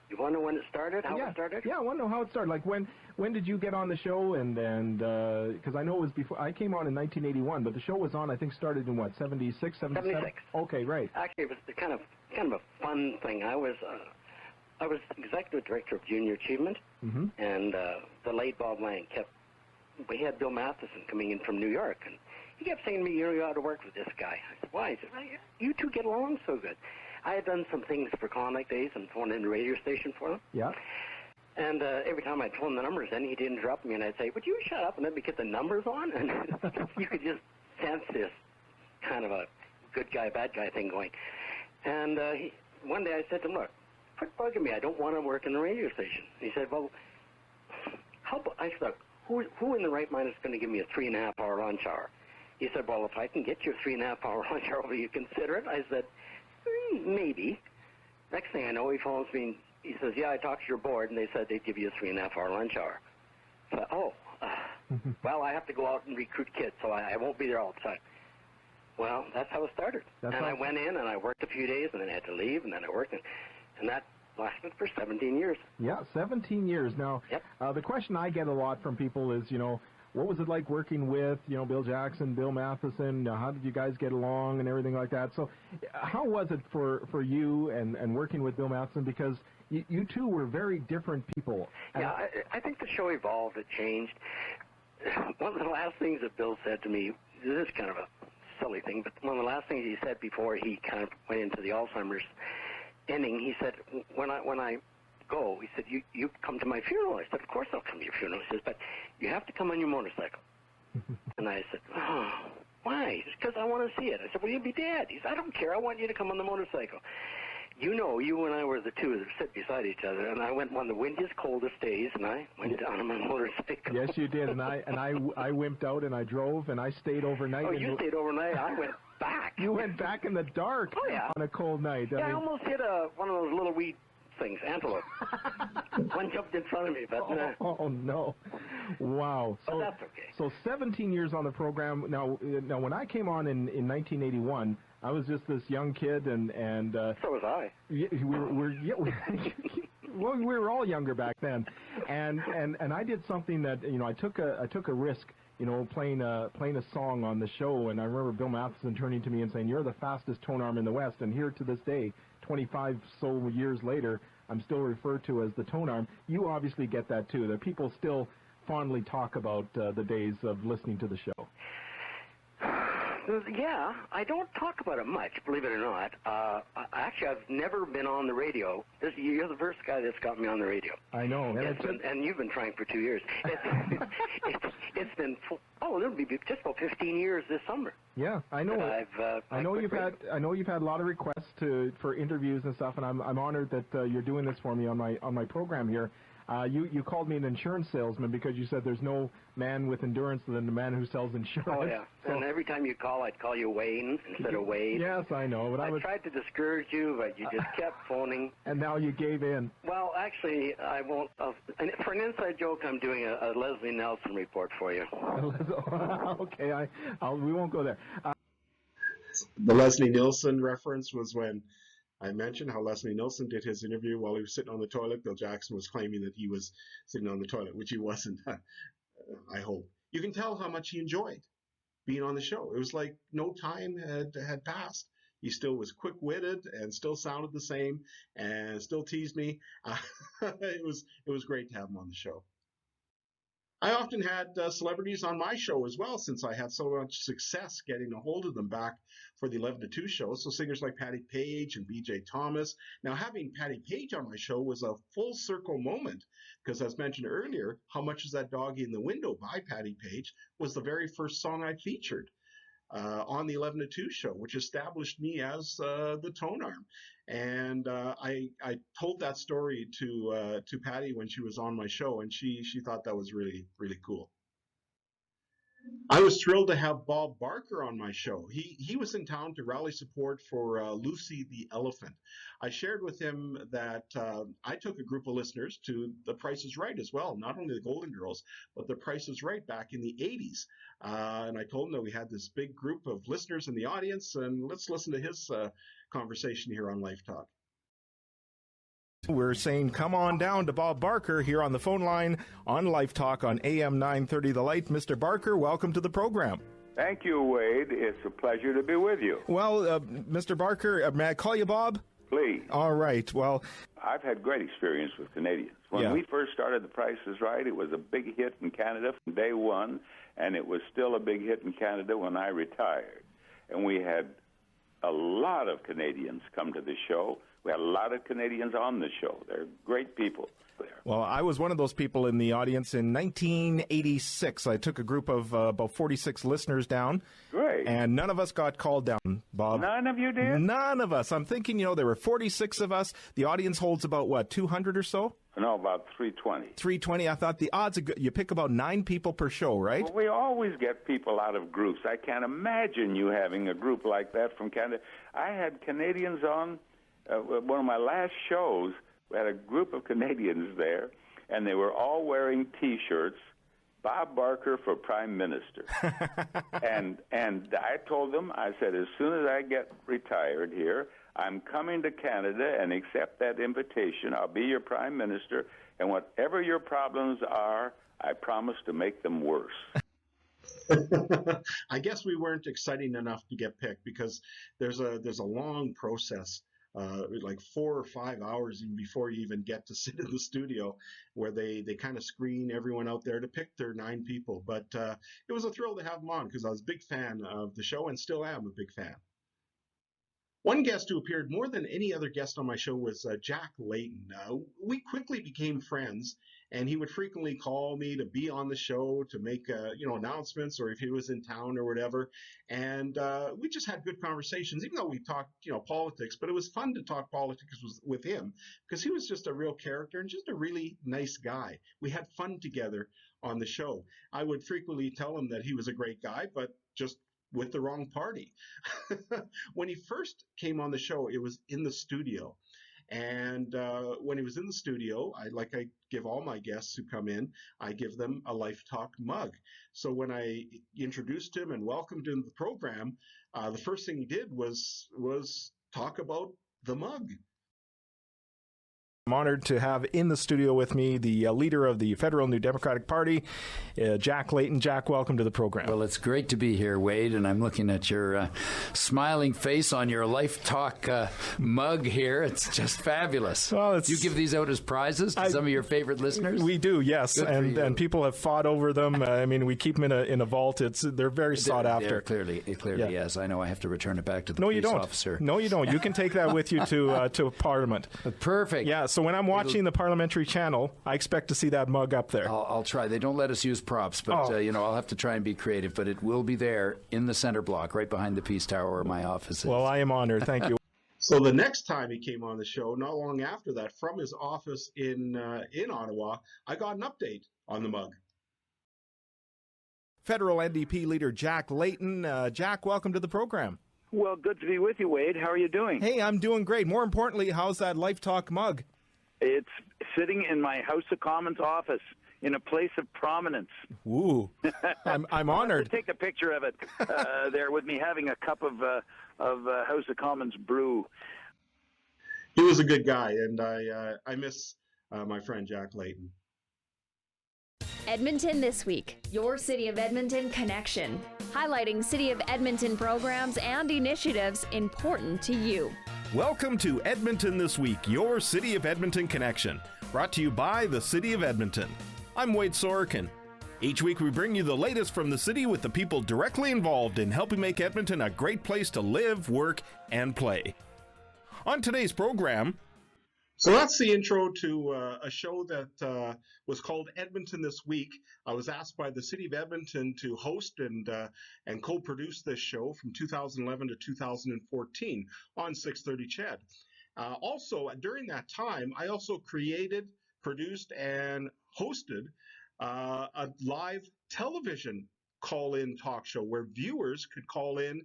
You want to know when it started? How it started? Yeah, I want to know how it started. Like, when did you get on the show? And because I know it was before I came on in 1981, but the show was on. I think started in what 76, 77? 76. Okay, right. Actually, it was kind of a fun thing. I was executive director of Junior Achievement, and the late Bob Lang we had Bill Matheson coming in from New York, and he kept saying to me, you ought to work with this guy. I said, why? He said, well, you two get along so good. I had done some things for Klondike Days and phoned in the radio station for him. Yeah. And every time I'd phone the numbers in, he'd interrupt me, and I'd say, would you shut up and let me get the numbers on? And you could just sense this kind of a good guy, bad guy thing going. And one day I said to him, look, quit bugging me. I don't want to work in the radio station. And he said, well, I said, who in the right mind is going to give me a 3.5-hour lunch hour? He said, well, if I can get you a 3.5-hour lunch hour, will you consider it? I said, maybe. Next thing I know, he phones me. He says, yeah, I talked to your board, and they said they'd give you a 3.5-hour lunch hour. So, well, I have to go out and recruit kids, so I won't be there all the time. Well, that's how it started. I went in, and I worked a few days, and then I had to leave, and then I worked, and that lasted for 17 years. Yeah, 17 years. Now, the question I get a lot from people is, what was it like working with, Bill Jackson, Bill Matheson? How did you guys get along and everything like that? So how was it for you and working with Bill Matheson? Because you two were very different people. Yeah, I think the show evolved. It changed. One of the last things that Bill said to me, this is kind of a silly thing, but one of the last things he said before he kind of went into the Alzheimer's inning, he said, when I go, he said, you come to my funeral. I said, of course I'll come to your funeral. He says, but you have to come on your motorcycle. And I said, oh, why? He says, because I want to see it. I said, well, you'll be dead. He said, I don't care. I want you to come on the motorcycle. You and I were the two that sit beside each other, and I went one of the windiest, coldest days, and I went down on my motorcycle. Yes, you did, and I wimped out, and I drove, and I stayed overnight. Oh, you stayed overnight? I went back. You went back in the dark on a cold night. I almost hit one of those little weed things, antelope. One jumped in front of me, but oh no! Wow. But that's okay. So 17 years on the program. Now when I came on in 1981, I was just this young kid, and so was I. Well, we were all younger back then, and I did something that I took a risk. Playing a song on the show, and I remember Bill Matheson turning to me and saying, "You're the fastest tone arm in the West." And here to this day, 25 so years later, I'm still referred to as the tone arm. You obviously get that too. That people still fondly talk about the days of listening to the show. Yeah, I don't talk about it much, believe it or not. Actually, I've never been on the radio. You're the first guy that's got me on the radio. I know. And you've been trying for 2 years. It's been, it'll be just about 15 years this summer. Yeah, I know. I know you've had a lot of requests for interviews and stuff, and I'm honored that you're doing this for me on my program here. You called me an insurance salesman because you said there's no man with endurance than the man who sells insurance. Oh, yeah. So, and every time you call, I'd call you Wayne instead of Wade. Yes, I know. But I tried to discourage you, but you just kept phoning. And now you gave in. Well, actually, I won't. For an inside joke, I'm doing a Leslie Nelson report for you. Okay, we won't go there. The Leslie Nielsen reference was when I mentioned how Leslie Nielsen did his interview while he was sitting on the toilet. Bill Jackson was claiming that he was sitting on the toilet, which he wasn't, I hope. You can tell how much he enjoyed being on the show. It was like no time had passed. He still was quick-witted and still sounded the same and still teased me. It was great to have him on the show. I often had celebrities on my show as well, since I had so much success getting a hold of them back for the 11 to 2 show. So singers like Patty Page and BJ Thomas. Now, having Patty Page on my show was a full circle moment, because as mentioned earlier, How Much Is That Doggy in the Window by Patty Page was the very first song I featured on the 11 to 2 show, which established me as the tone arm. And I told that story to Patty when she was on my show, and she thought that was really, really cool. I was thrilled to have Bob Barker on my show. He was in town to rally support for Lucy the Elephant. I shared with him that I took a group of listeners to The Price is Right as well, not only the Golden Girls, but The Price is Right back in the 80s. And I told him that we had this big group of listeners in the audience, and let's listen to his conversation here on Life Talk. We're saying come on down to Bob Barker here on the phone line on Life Talk on AM 930 The Light. Mr. Barker, welcome to the program. Thank you, Wade. It's a pleasure to be with you. Well, Mr. Barker, may I call you Bob? Please. All right. Well, I've had great experience with Canadians. When we first started The Price is Right, it was a big hit in Canada from day one, and it was still a big hit in Canada when I retired. And we had a lot of Canadians come to the show. We had a lot of Canadians on the show. They're great people there. Well, I was one of those people in the audience in 1986. I took a group of about 46 listeners down. Great. And none of us got called down, Bob. None of you did? None of us. I'm thinking, there were 46 of us. The audience holds about, 200 or so? No, about 320. 320. I thought the odds are good. You pick about 9 people per show, right? Well, we always get people out of groups. I can't imagine you having a group like that from Canada. I had Canadians on one of my last shows. We had a group of Canadians there, and they were all wearing T-shirts, Bob Barker for Prime Minister. and I told them, I said, as soon as I get retired here, I'm coming to Canada and accept that invitation. I'll be your Prime Minister, and whatever your problems are, I promise to make them worse. I guess we weren't exciting enough to get picked, because there's a long process. Like 4 or 5 hours even before you even get to sit in the studio, where they kind of screen everyone out there to pick their 9 people. But it was a thrill to have them on, because I was a big fan of the show and still am a big fan. One guest who appeared more than any other guest on my show was Jack Layton. We quickly became friends, and he would frequently call me to be on the show, to make announcements, or if he was in town or whatever. And we just had good conversations, even though we talked politics. But it was fun to talk politics with him, because he was just a real character and just a really nice guy. We had fun together on the show. I would frequently tell him that he was a great guy, but just with the wrong party. When he first came on the show, it was in the studio. And when he was in the studio, I give all my guests who come in, I give them a Life Talk mug. So when I introduced him and welcomed him to the program, the first thing he did was talk about the mug. I'm honored to have in the studio with me the leader of the Federal New Democratic Party, Jack Layton. Jack, welcome to the program. Well, it's great to be here, Wade, and I'm looking at your smiling face on your Life Talk mug here. It's just fabulous. Well, you give these out as prizes to some of your favorite listeners? We do, yes, and people have fought over them. I mean, we keep them in a vault. They're very sought after. Clearly, yes. I know I have to return it back to the police officer. No, you don't. You can take that with you to Parliament. Perfect. Yeah. So when I'm watching the parliamentary channel, I expect to see that mug up there. I'll try. They don't let us use props, but I'll have to try and be creative. But it will be there in the center block, right behind the Peace Tower where my office is. Well, I am honored. Thank you. So the next time he came on the show, not long after that, from his office in Ottawa, I got an update on the mug. Federal NDP leader Jack Layton. Jack, welcome to the program. Well, good to be with you, Wade. How are you doing? Hey, I'm doing great. More importantly, how's that Life Talk mug? It's sitting in my House of Commons office in a place of prominence. Ooh, I'm honored. Take a picture of it there with me having a cup of House of Commons brew. He was a good guy, and I miss my friend Jack Layton. Edmonton This Week, your City of Edmonton connection, highlighting City of Edmonton programs and initiatives important to you. Welcome to Edmonton This Week, your City of Edmonton connection, brought to you by the City of Edmonton. I'm Wade Sorochan. Each week we bring you the latest from the city with the people directly involved in helping make Edmonton a great place to live, work, and play. On today's program... So that's the intro to a show that was called Edmonton This Week. I was asked by the City of Edmonton to host and co-produce this show from 2011 to 2014 on 630 CHED. Also, during that time, I also created, produced, and hosted a live television call-in talk show where viewers could call in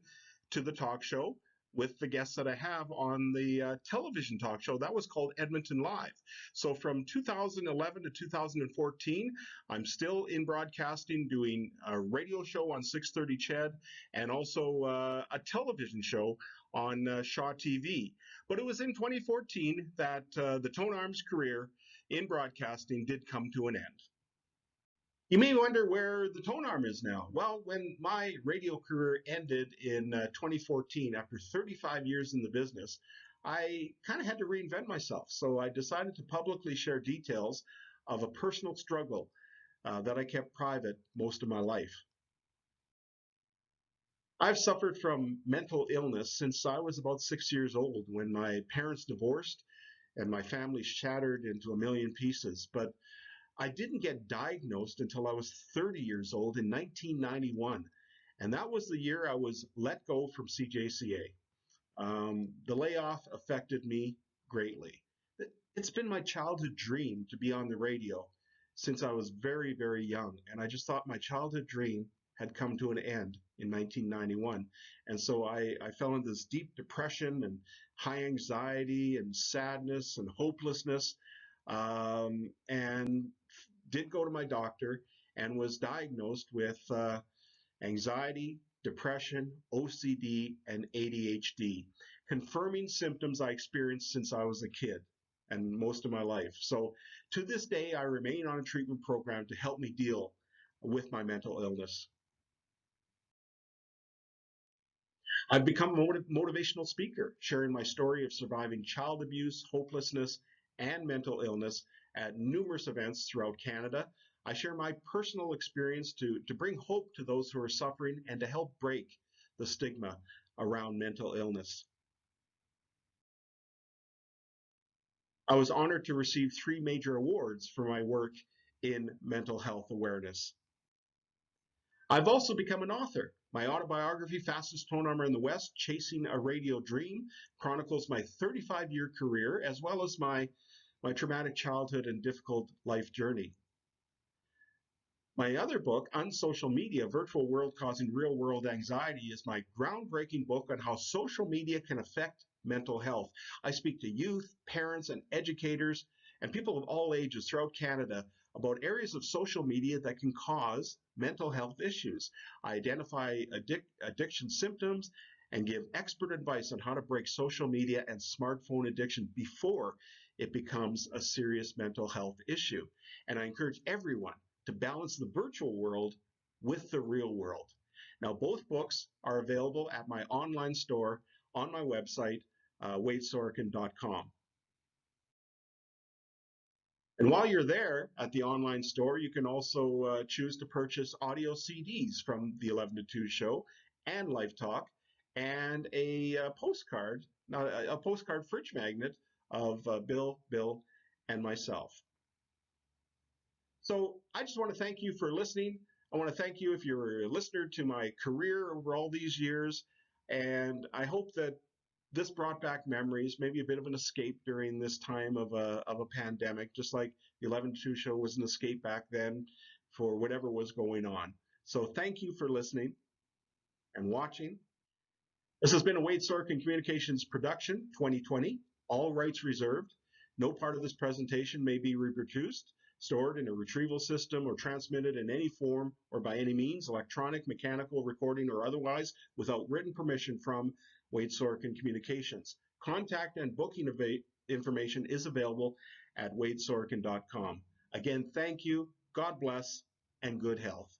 to the talk show with the guests that I have on the television talk show. That was called Edmonton Live. So from 2011 to 2014, I'm still in broadcasting, doing a radio show on 630 CHED and also a television show on Shaw TV. But it was in 2014 that the Tone Arms career in broadcasting did come to an end. You may wonder where the Tone Arm is now. Well, when my radio career ended in 2014, after 35 years in the business, I kind of had to reinvent myself. So I decided to publicly share details of a personal struggle that I kept private most of my life. I've suffered from mental illness since I was about 6 years old when my parents divorced and my family shattered into a million pieces. But I didn't get diagnosed until I was 30 years old in 1991, and that was the year I was let go from CJCA. The layoff affected me greatly. It's been my childhood dream to be on the radio since I was very, very young, and I just thought my childhood dream had come to an end in 1991. And so I fell into this deep depression and high anxiety and sadness and hopelessness, and did go to my doctor and was diagnosed with anxiety, depression, OCD, and ADHD, confirming symptoms I experienced since I was a kid and most of my life. So to this day, I remain on a treatment program to help me deal with my mental illness. I've become a motivational speaker, sharing my story of surviving child abuse, hopelessness, and mental illness at numerous events throughout Canada. I share my personal experience to bring hope to those who are suffering and to help break the stigma around mental illness. I was honored to receive 3 major awards for my work in mental health awareness. I've also become an author. My autobiography, Fastest Tone Armor in the West, Chasing a Radio Dream, chronicles my 35-year career as well as my traumatic childhood and difficult life journey. My other book, Unsocial Media, Virtual World Causing Real World Anxiety, is my groundbreaking book on how social media can affect mental health. I speak to youth, parents, and educators, and people of all ages throughout Canada about areas of social media that can cause mental health issues. I identify addiction symptoms and give expert advice on how to break social media and smartphone addiction before it becomes a serious mental health issue. And I encourage everyone to balance the virtual world with the real world. Now, both books are available at my online store on my website, wadesorochan.com. And while you're there at the online store, you can also choose to purchase audio CDs from the 11 to 2 show and Life Talk, and a postcard fridge magnet of Bill, and myself. So I just want to thank you for listening. I want to thank you if you're a listener to my career over all these years, and I hope that this brought back memories, maybe a bit of an escape during this time of a pandemic, just like the 11 to 2 show was an escape back then for whatever was going on. So thank you for listening and watching. This has been a Wade Sorochan Communications production, 2020, all rights reserved. No part of this presentation may be reproduced, stored in a retrieval system, or transmitted in any form or by any means, electronic, mechanical, recording, or otherwise, without written permission from Wade Sorochan Communications. Contact and booking information is available at wadesorochan.com. Again, thank you, God bless, and good health.